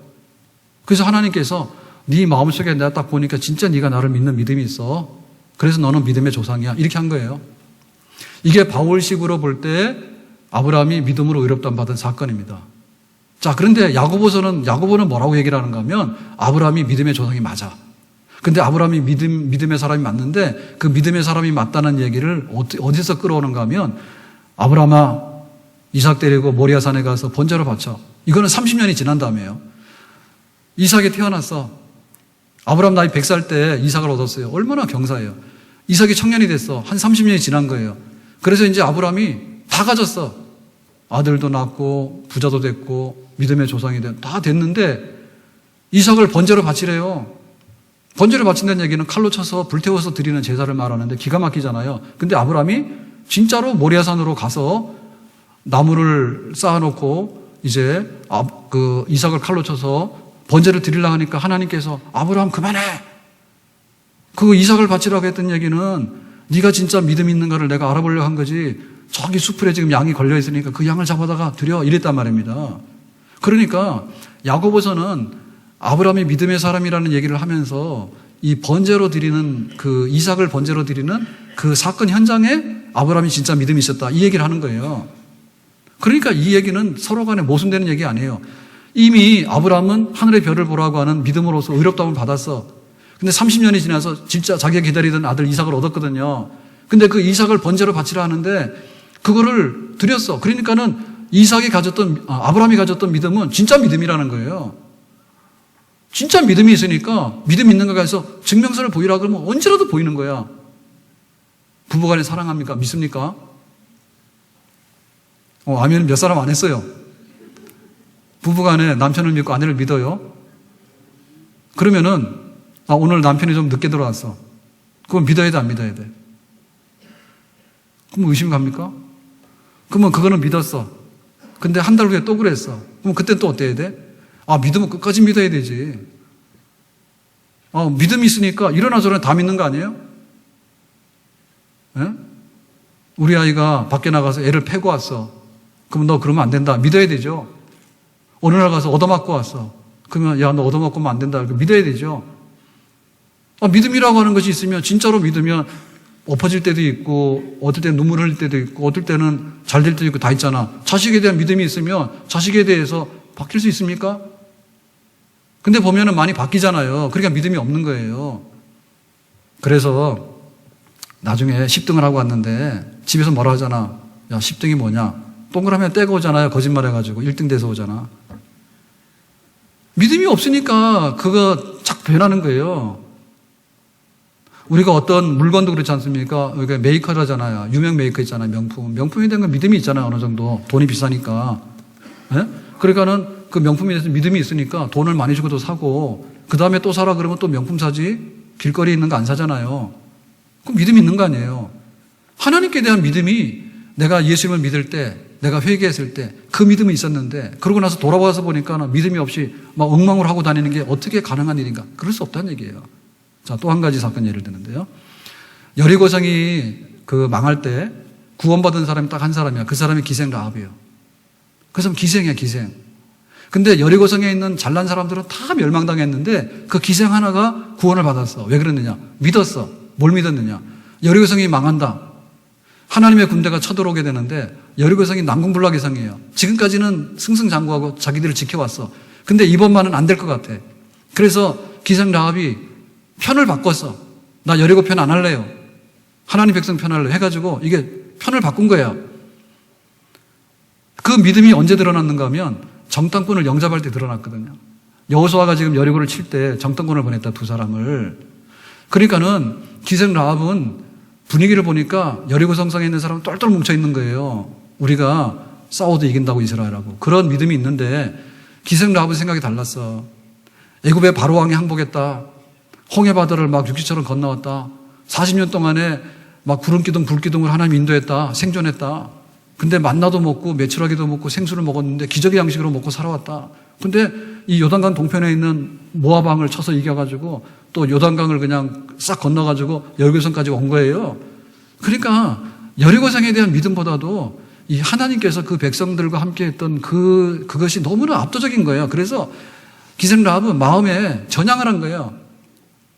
그래서 하나님께서 네 마음속에 내가 딱 보니까 진짜 네가 나를 믿는 믿음이 있어. 그래서 너는 믿음의 조상이야. 이렇게 한 거예요. 이게 바울식으로 볼 때 아브라함이 믿음으로 의롭다함 받은 사건입니다. 자, 그런데 야고보는 뭐라고 얘기를 하는가 하면 아브라함이 믿음의 조상이 맞아. 근데 아브라함이 믿음의 사람이 맞는데 그 믿음의 사람이 맞다는 얘기를 어디서 끌어오는가 하면 아브라함아 이삭 데리고 모리아산에 가서 번제로 바쳐. 이거는 30년이 지난 다음에요. 이삭이 태어났어. 아브라함 나이 100살 때 이삭을 얻었어요. 얼마나 경사해요. 이삭이 청년이 됐어. 한 30년이 지난 거예요. 그래서 이제 아브라함이 다 가졌어. 아들도 낳고 부자도 됐고 믿음의 조상이 다 됐는데 이삭을 번제로 바치래요. 번제를 바친다는 얘기는 칼로 쳐서 불태워서 드리는 제사를 말하는데 기가 막히잖아요. 근데 아브라함이 진짜로 모리아산으로 가서 나무를 쌓아놓고 이제 그 이삭을 칼로 쳐서 번제를 드리려고 하니까 하나님께서 아브라함 그만해. 그 이삭을 바치라고 했던 얘기는 네가 진짜 믿음 있는가를 내가 알아보려고 한 거지. 저기 수풀에 지금 양이 걸려 있으니까 그 양을 잡아다가 드려 이랬단 말입니다. 그러니까 야고보서는 아브라함이 믿음의 사람이라는 얘기를 하면서 이 번제로 드리는 그 이삭을 번제로 드리는 그 사건 현장에 아브라함이 진짜 믿음이 있었다 이 얘기를 하는 거예요. 그러니까 이 얘기는 서로 간에 모순되는 얘기 아니에요. 이미 아브라함은 하늘의 별을 보라고 하는 믿음으로서 의롭다움을 받았어. 근데 30년이 지나서 진짜 자기가 기다리던 아들 이삭을 얻었거든요. 근데 그 이삭을 번제로 바치라 하는데 그거를 드렸어. 그러니까는 아브라함이 가졌던 믿음은 진짜 믿음이라는 거예요. 진짜 믿음이 있으니까 믿음 있는 거가 해서 증명서를 보이라 그러면 언제라도 보이는 거야. 부부간에 사랑합니까? 믿습니까? 아멘 몇 사람 안 했어요. 부부간에 남편을 믿고 아내를 믿어요. 그러면은 오늘 남편이 좀 늦게 들어왔어. 그건 믿어야 돼, 안 믿어야 돼? 그럼 의심 갑니까? 그러면 그거는 믿었어. 근데 한 달 후에 또 그랬어. 그럼 그때 또 어때야 돼? 믿으면 끝까지 믿어야 되지. 믿음이 있으니까 이러나 저러나 다 믿는 거 아니에요? 예? 우리 아이가 밖에 나가서 애를 패고 왔어. 그럼 너 그러면 안 된다. 믿어야 되죠. 어느 날 가서 얻어맞고 왔어. 그러면 야, 너 얻어맞고 오면 안 된다. 믿어야 되죠. 믿음이라고 하는 것이 있으면 진짜로 믿으면 엎어질 때도 있고 어떨 때는 눈물 흘릴 때도 있고 어떨 때는 잘 될 때도 있고 다 있잖아. 자식에 대한 믿음이 있으면 자식에 대해서 바뀔 수 있습니까? 근데 보면은 많이 바뀌잖아요. 그러니까 믿음이 없는 거예요. 그래서 나중에 10등을 하고 왔는데 집에서 뭐라 하잖아. 야, 10등이 뭐냐? 동그라미 떼고 오잖아요. 거짓말 해가지고 1등 돼서 오잖아. 믿음이 없으니까 그거 자꾸 변하는 거예요. 우리가 어떤 물건도 그렇지 않습니까? 우리가 메이커라잖아요. 유명 메이커 있잖아요. 명품에 대한 건 믿음이 있잖아요. 어느 정도. 돈이 비싸니까. 예? 그러니까는 그 명품에 대해서 믿음이 있으니까 돈을 많이 주고 또 사고 그 다음에 또 사라 그러면 또 명품 사지 길거리에 있는 거 안 사잖아요. 그 믿음이 있는 거 아니에요. 하나님께 대한 믿음이 내가 예수님을 믿을 때 내가 회개했을 때 그 믿음이 있었는데 그러고 나서 돌아와서 보니까 믿음이 없이 막 엉망으로 하고 다니는 게 어떻게 가능한 일인가? 그럴 수 없다는 얘기예요. 자, 또 한 가지 사건 예를 드는데요. 여리고성이 그 망할 때 구원받은 사람이 딱 한 사람이야. 그 사람이 기생 라합이에요. 그 사람 기생이야, 기생. 근데 여리고성에 있는 잘난 사람들은 다 멸망당했는데 그 기생 하나가 구원을 받았어. 왜 그랬느냐? 믿었어. 뭘 믿었느냐? 여리고성이 망한다. 하나님의 군대가 쳐들어오게 되는데 여리고성이 난공불락의 성이에요. 지금까지는 승승장구하고 자기들을 지켜왔어. 근데 이번만은 안 될 것 같아. 그래서 기생 라합이 편을 바꿨어. 나 여리고 편 안 할래요. 하나님 백성 편 할래 해가지고 이게 편을 바꾼 거야. 그 믿음이 언제 드러났는가 하면 정탐꾼을 영접할 때 드러났거든요. 여호수아가 지금 여리고를 칠 때 정탐꾼을 보냈다, 두 사람을. 그러니까는 기생 라합은 분위기를 보니까 여리고 성성에 있는 사람은 똘똘 뭉쳐 있는 거예요. 우리가 싸워도 이긴다고 이스라엘하고. 그런 믿음이 있는데 기생 라합은 생각이 달랐어. 애굽의 바로 왕이 항복했다. 홍해바다를 막 육지처럼 건너왔다. 40년 동안에 막 구름기둥 불기둥을 하나님 인도했다. 생존했다. 근데 만나도 먹고 메추라기도 먹고 생수를 먹었는데 기적의 양식으로 먹고 살아왔다. 근데 이 요단강 동편에 있는 모압 왕을 쳐서 이겨가지고 또 요단강을 그냥 싹 건너가지고 여리고성까지 온 거예요. 그러니까 여리고성에 대한 믿음보다도 이 하나님께서 그 백성들과 함께 했던 그것이 너무나 압도적인 거예요. 그래서 기생 라합은 마음에 전향을 한 거예요.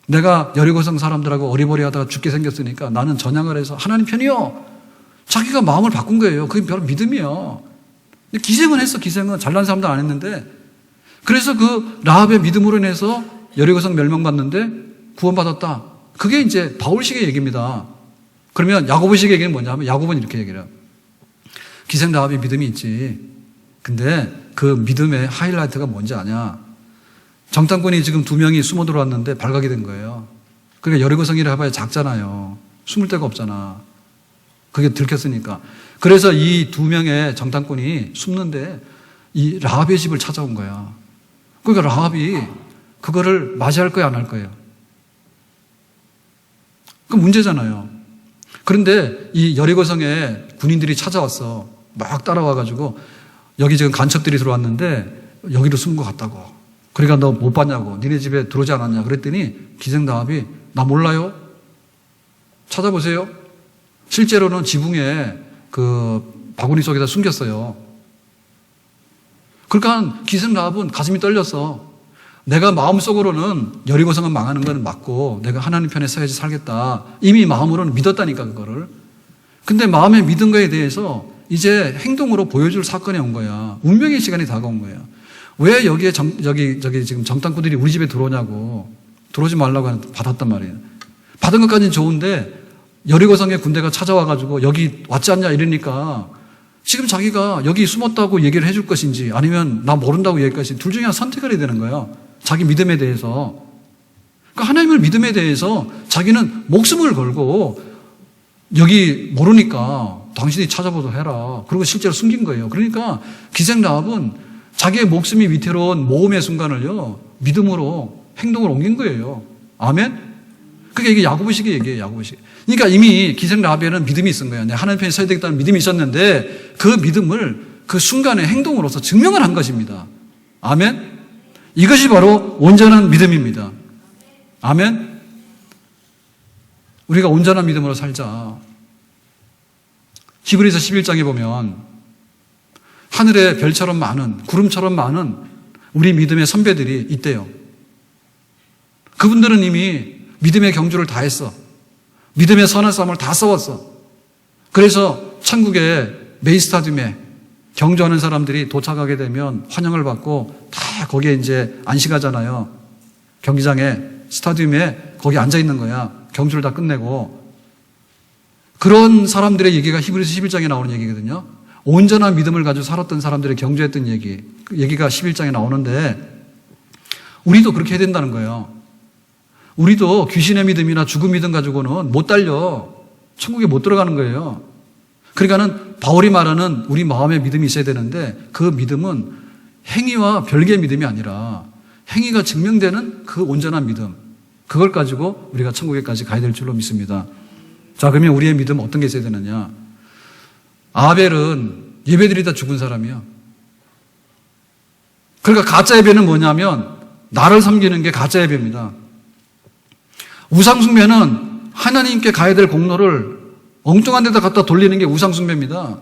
내가 여리고성 사람들하고 어리버리하다가 죽게 생겼으니까 나는 전향을 해서 하나님 편이요. 자기가 마음을 바꾼 거예요. 그게 바로 믿음이요. 기생은 했어. 기생은 잘난 사람도 안 했는데. 그래서 그 라합의 믿음으로 인해서 여리고성 멸망받는데 구원받았다. 그게 이제 바울식의 얘기입니다. 그러면 야고보식의 얘기는 뭐냐면 야고보는 이렇게 얘기를 해요. 기생 라합이 믿음이 있지. 근데 그 믿음의 하이라이트가 뭔지 아냐? 정탐꾼이 지금 2명이 숨어 들어왔는데 발각이 된 거예요. 그러니까 여리고성이라 해봐야 작잖아요. 숨을 데가 없잖아. 그게 들켰으니까. 그래서 이 2명의 정탐꾼이 숨는데 이 라합의 집을 찾아온 거야. 그러니까 라합이 그거를 맞이할 거야, 안 할 거예요? 그 문제잖아요. 그런데 이 여리고성에 군인들이 찾아왔어. 막 따라와가지고 여기 지금 간첩들이 들어왔는데 여기로 숨은 것 같다고. 그러니까 너 못 봤냐고. 니네 집에 들어오지 않았냐. 그랬더니 기생 라합이 나 몰라요. 찾아보세요. 실제로는 지붕에 그 바구니 속에다 숨겼어요. 그러니까 기생 라합은 가슴이 떨렸어. 내가 마음속으로는 여리고성은 망하는 건 맞고 내가 하나님 편에 서야지 살겠다. 이미 마음으로는 믿었다니까 그거를. 근데 마음의 믿은 거에 대해서 이제 행동으로 보여줄 사건이 온 거야. 운명의 시간이 다가온 거야. 왜 여기에 저기 지금 정탐꾼들이 우리 집에 들어오냐고. 들어오지 말라고 받았단 말이에요. 받은 것까지는 좋은데 여리고성의 군대가 찾아와가지고 여기 왔지 않냐 이러니까 지금 자기가 여기 숨었다고 얘기를 해줄 것인지 아니면 나 모른다고 얘기할 것인지 둘 중에 하나 선택을 해야 되는 거야. 자기 믿음에 대해서. 그러니까 하나님을 믿음에 대해서 자기는 목숨을 걸고 여기 모르니까 당신이 찾아보도 해라. 그리고 실제로 숨긴 거예요. 그러니까 기생 라합은 자기의 목숨이 위태로운 모험의 순간을요 믿음으로 행동을 옮긴 거예요. 아멘? 그게 이게 야고보식의 얘기예요. 야고보식. 그러니까 이미 기생 라합에는 믿음이 있은 거예요. 내가 하나님 편에 서야 되겠다는 믿음이 있었는데 그 믿음을 그 순간의 행동으로서 증명을 한 것입니다. 아멘? 이것이 바로 온전한 믿음입니다. 아멘? 우리가 온전한 믿음으로 살자. 히브리서 11장에 보면 하늘에 별처럼 많은, 구름처럼 많은 우리 믿음의 선배들이 있대요. 그분들은 이미 믿음의 경주를 다 했어. 믿음의 선한 싸움을 다 싸웠어. 그래서 천국의 메이스타디움에 경주하는 사람들이 도착하게 되면 환영을 받고 다 거기에 이제 안식하잖아요. 경기장에, 스타디움에 거기 앉아 있는 거야. 경주를 다 끝내고. 그런 사람들의 얘기가 히브리서 11장에 나오는 얘기거든요. 온전한 믿음을 가지고 살았던 사람들의 경주했던 얘기가 11장에 나오는데 우리도 그렇게 해야 된다는 거예요. 우리도 귀신의 믿음이나 죽음 믿음 가지고는 못 달려. 천국에 못 들어가는 거예요. 그러니까는 바울이 말하는 우리 마음의 믿음이 있어야 되는데 그 믿음은 행위와 별개의 믿음이 아니라 행위가 증명되는 그 온전한 믿음. 그걸 가지고 우리가 천국에까지 가야 될 줄로 믿습니다. 자, 그러면 우리의 믿음은 어떤 게 있어야 되느냐? 아벨은 예배드리다 죽은 사람이야. 그러니까 가짜 예배는 뭐냐면 나를 섬기는 게 가짜 예배입니다. 우상숭배는 하나님께 가야 될 공로를 엉뚱한 데다 갖다 돌리는 게 우상숭배입니다.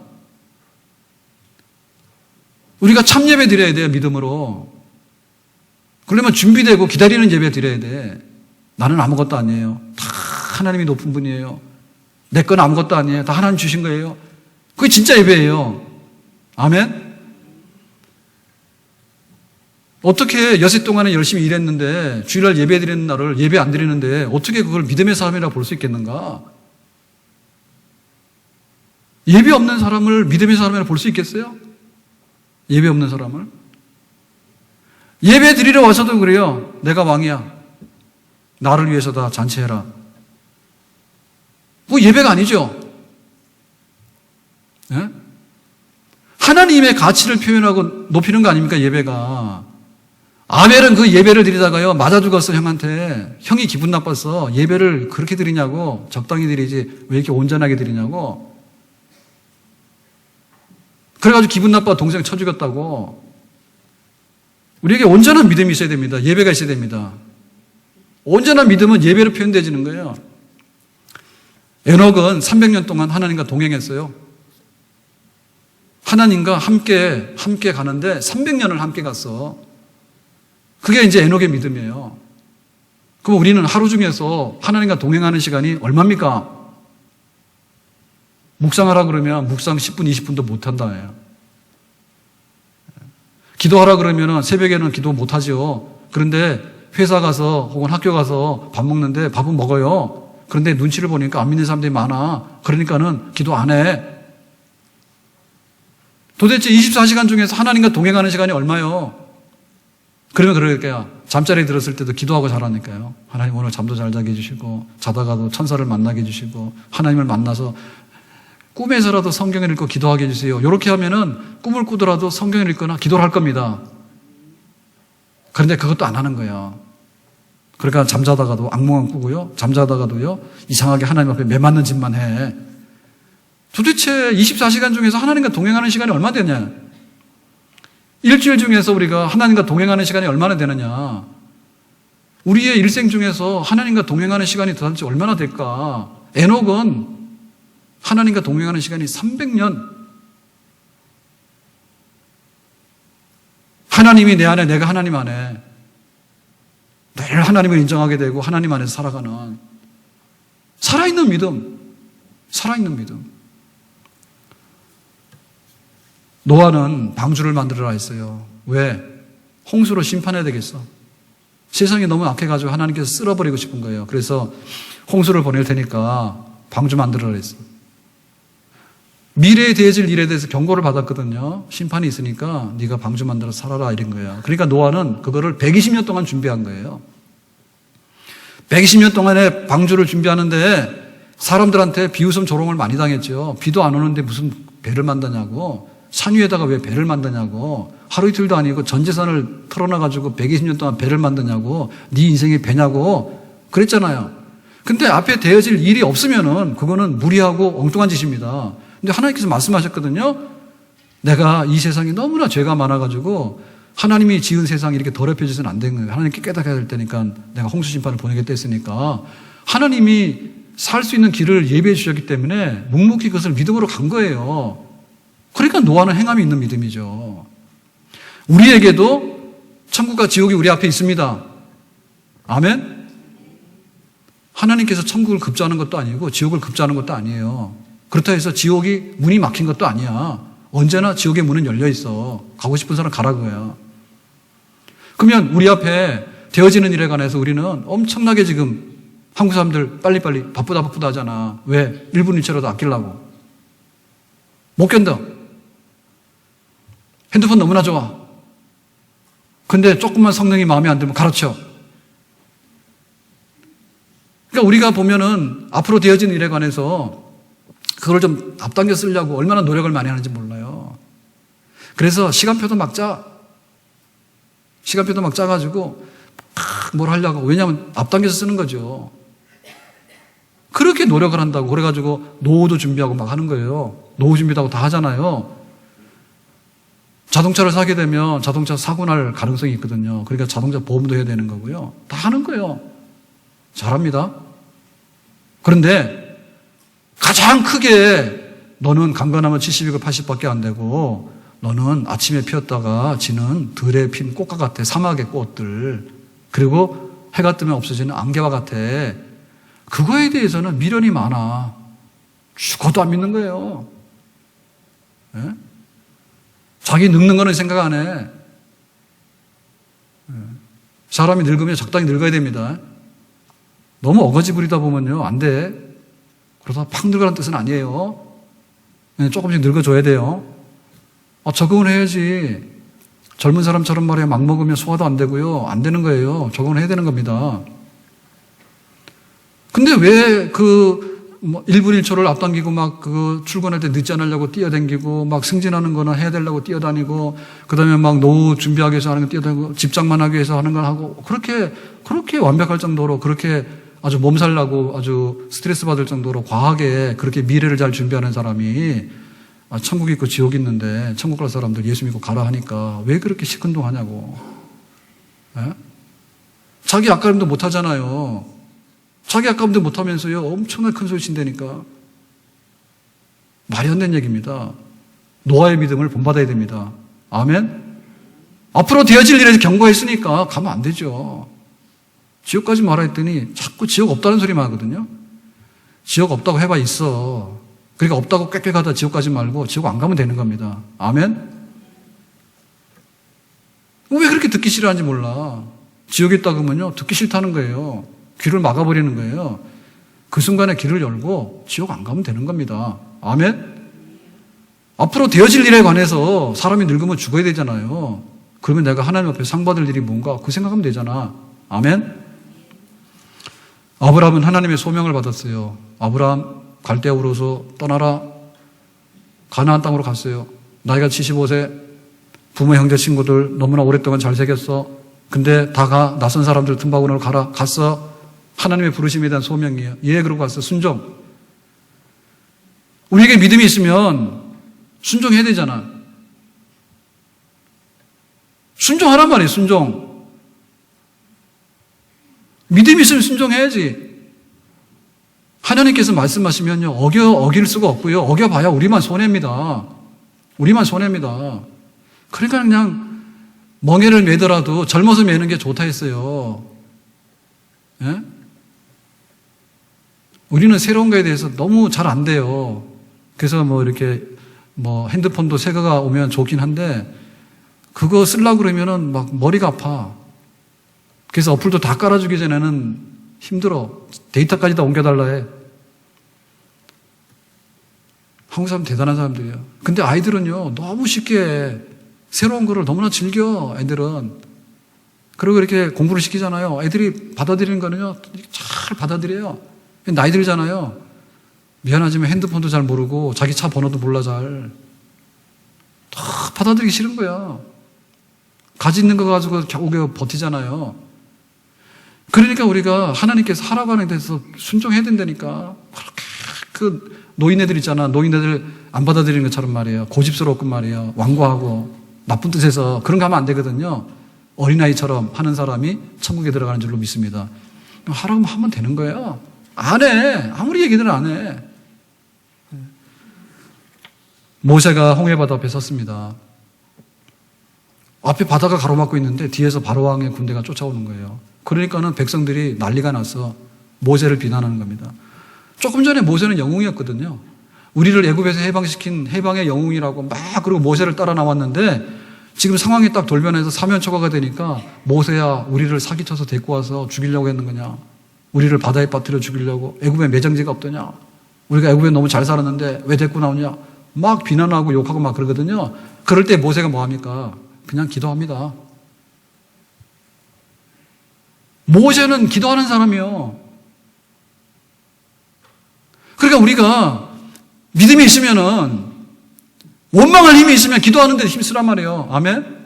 우리가 참 예배 드려야 돼요, 믿음으로. 그러면 준비되고 기다리는 예배 드려야 돼. 나는 아무것도 아니에요. 다 하나님이 높은 분이에요. 내 건 아무것도 아니에요. 다 하나님 주신 거예요. 그게 진짜 예배예요. 아멘? 어떻게 여섯 동안에 열심히 일했는데 주일날 예배 드리는 날을 예배 안 드리는데 어떻게 그걸 믿음의 사람이라고 볼 수 있겠는가? 예배 없는 사람을 믿음의 사람이라고 볼 수 있겠어요? 예배 없는 사람을? 예배 드리러 와서도 그래요. 내가 왕이야. 나를 위해서 다 잔치해라. 뭐 예배가 아니죠. 예? 하나님의 가치를 표현하고 높이는 거 아닙니까, 예배가. 아벨은 그 예배를 드리다가요, 맞아 죽었어, 형한테. 형이 기분 나빠서 예배를 그렇게 드리냐고, 적당히 드리지, 왜 이렇게 온전하게 드리냐고. 그래가지고 기분 나빠 동생 쳐 죽였다고. 우리에게 온전한 믿음이 있어야 됩니다. 예배가 있어야 됩니다. 온전한 믿음은 예배로 표현되어지는 거예요. 에녹은 300년 동안 하나님과 동행했어요. 하나님과 함께 가는데 300년을 함께 갔어. 그게 이제 에녹의 믿음이에요. 그럼 우리는 하루 중에서 하나님과 동행하는 시간이 얼마입니까? 묵상하라 그러면 묵상 10분, 20분도 못한다예요. 기도하라 그러면 새벽에는 기도 못하죠. 그런데 회사 가서 혹은 학교 가서 밥 먹는데 밥은 먹어요. 그런데 눈치를 보니까 안 믿는 사람들이 많아. 그러니까는 기도 안 해. 도대체 24시간 중에서 하나님과 동행하는 시간이 얼마요? 그러면 그럴게요. 잠자리에 들었을 때도 기도하고 자라니까요. 하나님 오늘 잠도 잘 자게 해주시고 자다가도 천사를 만나게 해주시고 하나님을 만나서 꿈에서라도 성경을 읽고 기도하게 해주세요. 이렇게 하면은 꿈을 꾸더라도 성경을 읽거나 기도를 할 겁니다. 그런데 그것도 안 하는 거예요. 그러니까 잠자다가도 악몽을 꾸고요. 잠자다가도요. 이상하게 하나님 앞에 매맞는 짓만 해. 도대체 24시간 중에서 하나님과 동행하는 시간이 얼마나 되냐? 일주일 중에서 우리가 하나님과 동행하는 시간이 얼마나 되느냐? 우리의 일생 중에서 하나님과 동행하는 시간이 도대체 얼마나 될까? 에녹은 하나님과 동행하는 시간이 300년. 하나님이 내 안에, 내가 하나님 안에 늘 하나님을 인정하게 되고 하나님 안에서 살아가는 살아있는 믿음. 살아있는 믿음. 노아는 방주를 만들어라 했어요. 왜? 홍수로 심판해야 되겠어. 세상이 너무 악해가지고 하나님께서 쓸어버리고 싶은 거예요. 그래서 홍수를 보낼 테니까 방주 만들어라 했어요. 미래에 대해질 일에 대해서 경고를 받았거든요. 심판이 있으니까 네가 방주 만들어서 살아라 이런 거예요. 그러니까 노아는 그거를 120년 동안 준비한 거예요. 120년 동안에 방주를 준비하는데 사람들한테 비웃음 조롱을 많이 당했죠. 비도 안 오는데 무슨 배를 만드냐고. 산 위에다가 왜 배를 만드냐고. 하루 이틀도 아니고 전 재산을 털어놔가지고 120년 동안 배를 만드냐고. 네 인생이 배냐고 그랬잖아요. 근데 앞에 되어질 일이 없으면은 그거는 무리하고 엉뚱한 짓입니다. 근데 하나님께서 말씀하셨거든요. 내가 이 세상에 너무나 죄가 많아가지고 하나님이 지은 세상이 이렇게 더럽혀져서는 안 되는 거예요. 하나님께 깨닫게 될 때니까 내가 홍수 심판을 보내겠다 했으니까 하나님이 살 수 있는 길을 예비해 주셨기 때문에 묵묵히 그것을 믿음으로 간 거예요. 그러니까 노아는 행함이 있는 믿음이죠. 우리에게도 천국과 지옥이 우리 앞에 있습니다. 아멘? 하나님께서 천국을 급조하는 것도 아니고 지옥을 급조하는 것도 아니에요. 그렇다 해서 지옥이 문이 막힌 것도 아니야. 언제나 지옥의 문은 열려 있어. 가고 싶은 사람 가라 그거야. 그러면 우리 앞에 되어지는 일에 관해서 우리는 엄청나게 지금 한국 사람들 빨리빨리 바쁘다 하잖아. 왜? 1분 1초라도 아끼려고. 못 견뎌. 핸드폰 너무나 좋아. 근데 조금만 성능이 마음에 안 들면 가르쳐. 그러니까 우리가 보면은 앞으로 되어진 일에 관해서 그걸 좀 앞당겨 쓰려고 얼마나 노력을 많이 하는지 몰라요. 그래서 시간표도 막 짜. 시간표도 막 짜가지고 뭘 하려고. 왜냐하면 앞당겨서 쓰는 거죠. 그렇게 노력을 한다고. 그래가지고 노후도 준비하고 막 하는 거예요. 노후 준비도 하고 다 하잖아요. 자동차를 사게 되면 자동차 사고 날 가능성이 있거든요. 그러니까 자동차 보험도 해야 되는 거고요. 다 하는 거예요. 잘합니다. 그런데 가장 크게 너는 강건하면 70이고 80밖에 안 되고 너는 아침에 피었다가 지는 들에 핀 꽃과 같아. 사막의 꽃들. 그리고 해가 뜨면 없어지는 안개와 같아. 그거에 대해서는 미련이 많아. 죽어도 안 믿는 거예요. 예? 자기 늙는 거는 생각 안 해. 사람이 늙으면 적당히 늙어야 됩니다. 너무 어거지 부리다 보면요, 안 돼. 그러다 팍 늙으라는 뜻은 아니에요. 조금씩 늙어줘야 돼요. 적응을 해야지. 젊은 사람처럼 말이야, 막 먹으면 소화도 안 되고요. 안 되는 거예요. 적응을 해야 되는 겁니다. 근데 왜 1분 1초를 앞당기고 막 출근할 때 늦지 않으려고 뛰어다니고 막 승진하는 거나 해야 되려고 뛰어다니고 그 다음에 막 노후 준비하기 위해서 하는 거 뛰어다니고 집장만 하기 위해서 하는 걸 하고 그렇게 완벽할 정도로 그렇게 아주 몸살나고 아주 스트레스 받을 정도로 과하게 그렇게 미래를 잘 준비하는 사람이 천국 있고 지옥 있는데 천국 갈 사람들 예수 믿고 가라 하니까 왜 그렇게 시큰둥하냐고. 예? 자기 앞가림도 못 하잖아요. 자기 아까움도 못하면서요 엄청나게 큰 소리 친다니까. 말이 안 되는 얘기입니다. 노아의 믿음을 본받아야 됩니다. 아멘. 앞으로 되어질 일에 경고했으니까 가면 안 되죠. 지옥 가지 마라 했더니 자꾸 지옥 없다는 소리만 하거든요. 지옥 없다고 해봐 있어. 그러니까 없다고 꽥꽥 하다 지옥 가지 말고 지옥 안 가면 되는 겁니다. 아멘. 왜 그렇게 듣기 싫어하는지 몰라. 지옥에 있다 그러면요 듣기 싫다는 거예요. 귀를 막아버리는 거예요. 그 순간에 길을 열고 지옥 안 가면 되는 겁니다. 아멘? 앞으로 되어질 일에 관해서 사람이 늙으면 죽어야 되잖아요. 그러면 내가 하나님 앞에 상 받을 일이 뭔가 그 생각하면 되잖아. 아멘? 아브라함은 하나님의 소명을 받았어요. 아브라함 갈대아우로서 떠나라. 가나안 땅으로 갔어요. 나이가 75세, 부모 형제 친구들 너무나 오랫동안 잘 새겼어. 근데 다 가. 낯선 사람들 틈바구니로 가라. 갔어. 하나님의 부르심에 대한 소명이에요. 예, 그러고 갔어. 순종. 우리에게 믿음이 있으면 순종해야 되잖아. 순종하란 말이에요. 순종. 믿음이 있으면 순종해야지. 하나님께서 말씀하시면요 어길 수가 없고요. 어겨봐야 우리만 손해입니다. 우리만 손해입니다. 그러니까 그냥 멍에를 매더라도 젊어서 매는 게 좋다 했어요. 예? 우리는 새로운 거에 대해서 너무 잘 안 돼요. 그래서 이렇게 핸드폰도 새 거가 오면 좋긴 한데 그거 쓰려고 그러면은 막 머리가 아파. 그래서 어플도 다 깔아주기 전에는 힘들어. 데이터까지 다 옮겨달라 해. 한국 사람 대단한 사람들이에요. 근데 아이들은요 너무 쉽게 새로운 거를 너무나 즐겨. 애들은. 그리고 이렇게 공부를 시키잖아요. 애들이 받아들이는 거는요 잘 받아들여요. 나이 들잖아요. 미안하지만 핸드폰도 잘 모르고 자기 차 번호도 몰라 잘. 다 받아들이기 싫은 거야. 가지는 거 가지고 겨우겨우 버티잖아요. 그러니까 우리가 하나님께서 하라고 하는 데서 순종해야 된다니까. 그렇게 노인네들 있잖아. 노인네들 안 받아들이는 것처럼 말이에요. 고집스럽고 말이에요. 완고하고 나쁜 뜻에서 그런 거 하면 안 되거든요. 어린아이처럼 하는 사람이 천국에 들어가는 줄로 믿습니다. 하라고 하면 되는 거예요. 안 해. 아무리 얘기들은 안 해. 모세가 홍해바다 앞에 섰습니다. 앞에 바다가 가로막고 있는데 뒤에서 바로왕의 군대가 쫓아오는 거예요. 그러니까는 백성들이 난리가 나서 모세를 비난하는 겁니다. 조금 전에 모세는 영웅이었거든요. 우리를 애굽에서 해방시킨 해방의 영웅이라고 막 그러고 모세를 따라 나왔는데 지금 상황이 딱 돌변해서 사면초가가 되니까 모세야 우리를 사기쳐서 데리고 와서 죽이려고 했는 거냐. 우리를 바다에 빠뜨려 죽이려고. 애굽에 매장지가 없더냐. 우리가 애굽에 너무 잘 살았는데 왜 데리고 나오냐. 막 비난하고 욕하고 막 그러거든요. 그럴 때 모세가 뭐합니까? 그냥 기도합니다. 모세는 기도하는 사람이요. 그러니까 우리가 믿음이 있으면은 원망할 힘이 있으면 기도하는 데 힘쓰란 말이에요. 아멘?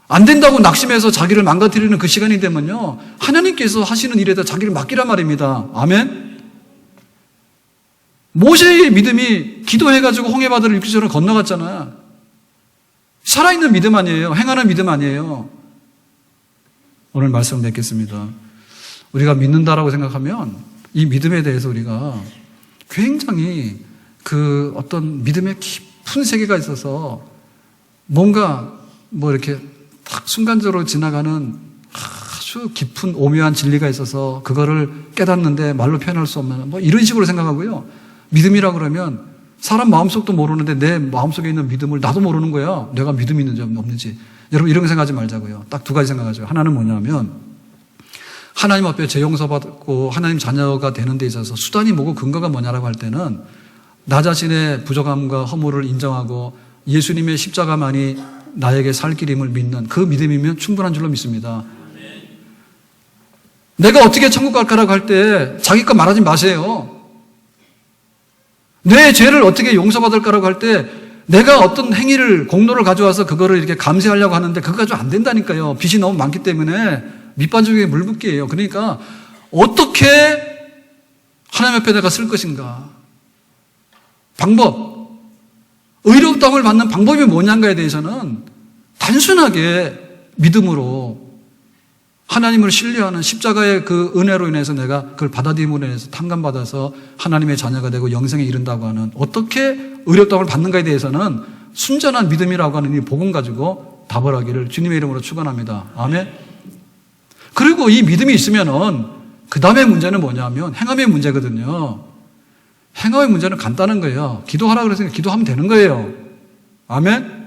안 된다고 낙심해서 자기를 망가뜨리는 그 시간이 되면요 하나님께서 하시는 일에다 자기를 맡기란 말입니다. 아멘? 모세의 믿음이 기도해가지고 홍해바다를 육지처럼 건너갔잖아. 살아있는 믿음 아니에요. 행하는 믿음 아니에요. 오늘 말씀 맺겠습니다. 우리가 믿는다라고 생각하면 이 믿음에 대해서 우리가 굉장히 그 어떤 믿음의 깊은 세계가 있어서 뭔가 이렇게 딱 순간적으로 지나가는 아주 깊은 오묘한 진리가 있어서 그거를 깨닫는데 말로 표현할 수 없는 이런 식으로 생각하고요. 믿음이라 그러면 사람 마음속도 모르는데 내 마음속에 있는 믿음을 나도 모르는 거야. 내가 믿음이 있는지 없는지. 여러분 이런 거 생각하지 말자고요. 딱 두 가지 생각하죠. 하나는 뭐냐면 하나님 앞에 죄 용서받고 하나님 자녀가 되는 데 있어서 수단이 뭐고 근거가 뭐냐라고 할 때는 나 자신의 부족함과 허물을 인정하고 예수님의 십자가만이 나에게 살 길임을 믿는 그 믿음이면 충분한 줄로 믿습니다. 내가 어떻게 천국 갈까라고 할 때 자기 거 말하지 마세요. 내 죄를 어떻게 용서받을까라고 할 때 내가 어떤 행위를 공로를 가져와서 그거를 이렇게 감세하려고 하는데 그거 가지고 안 된다니까요. 빚이 너무 많기 때문에 밑반죽에 물붓기예요. 그러니까 어떻게 하나님 앞에 내가 쓸 것인가. 방법. 의롭다함을 받는 방법이 뭐냐인가에 대해서는 단순하게 믿음으로 하나님을 신뢰하는 십자가의 그 은혜로 인해서 내가 그걸 받아들임으로 인해서 탕감받아서 하나님의 자녀가 되고 영생에 이른다고 하는 어떻게 의롭다함을 받는가에 대해서는 순전한 믿음이라고 하는 이 복음 가지고 답을 하기를 주님의 이름으로 축원합니다. 아멘. 그리고 이 믿음이 있으면은 그 다음에 문제는 뭐냐면 행함의 문제거든요. 행함의 문제는 간단한 거예요. 기도하라 그랬으니까 기도하면 되는 거예요. 아멘.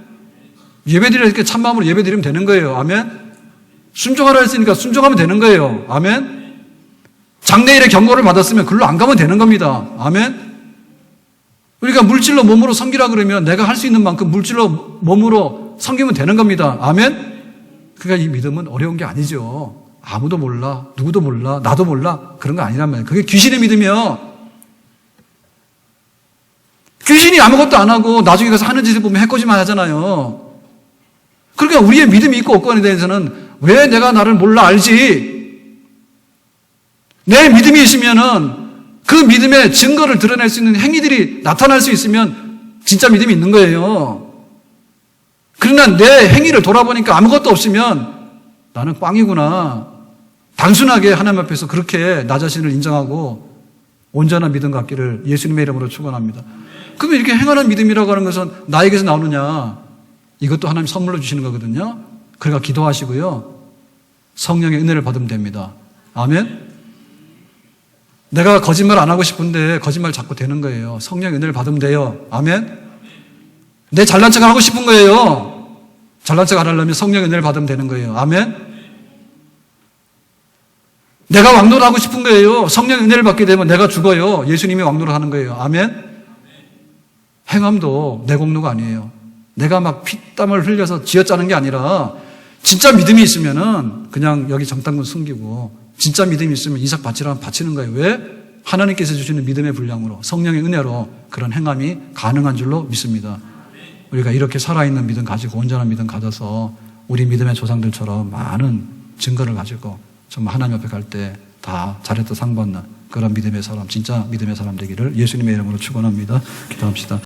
예배드리라 이렇게 참마음으로 예배드리면 되는 거예요. 아멘. 순종하라 했으니까 순종하면 되는 거예요. 아멘. 장래일에 경고를 받았으면 글로 안 가면 되는 겁니다. 아멘. 우리가 물질로 몸으로 섬기라 그러면 내가 할 수 있는 만큼 물질로 몸으로 섬기면 되는 겁니다. 아멘. 그러니까 이 믿음은 어려운 게 아니죠. 아무도 몰라, 누구도 몰라, 나도 몰라 그런 거 아니란 말이에요. 그게 귀신의 믿음이요. 귀신이 아무것도 안 하고 나중에 가서 하는 짓을 보면 해코지만 하잖아요. 그러니까 우리의 믿음이 있고 없고에 대해서는 왜 내가 나를 몰라 알지? 내 믿음이 있으면은 그 믿음의 증거를 드러낼 수 있는 행위들이 나타날 수 있으면 진짜 믿음이 있는 거예요. 그러나 내 행위를 돌아보니까 아무것도 없으면 나는 꽝이구나. 단순하게 하나님 앞에서 그렇게 나 자신을 인정하고 온전한 믿음 갖기를 예수님의 이름으로 축원합니다. 그러면 이렇게 행하는 믿음이라고 하는 것은 나에게서 나오느냐? 이것도 하나님 선물로 주시는 거거든요. 그러니까 기도하시고요. 성령의 은혜를 받으면 됩니다. 아멘. 내가 거짓말 안 하고 싶은데 거짓말 자꾸 되는 거예요. 성령의 은혜를 받으면 돼요. 아멘. 내 잘난 척 하고 싶은 거예요. 잘난 척 안 하려면 성령의 은혜를 받으면 되는 거예요. 아멘. 내가 왕노를 하고 싶은 거예요. 성령의 은혜를 받게 되면 내가 죽어요. 예수님이 왕노를 하는 거예요. 아멘. 행함도 내 공로가 아니에요. 내가 막 피땀을 흘려서 쥐어짜는 게 아니라 진짜 믿음이 있으면은 그냥 여기 정탐꾼 숨기고 진짜 믿음이 있으면 이삭 바치라면 바치는 거예요. 왜? 하나님께서 주시는 믿음의 분량으로 성령의 은혜로 그런 행함이 가능한 줄로 믿습니다. 우리가 이렇게 살아있는 믿음 가지고 온전한 믿음 가져서 우리 믿음의 조상들처럼 많은 증거를 가지고 정말 하나님 앞에 갈 때 다 잘했다 상 받는 그런 믿음의 사람, 진짜 믿음의 사람 되기를 예수님의 이름으로 축원합니다. 기도합시다.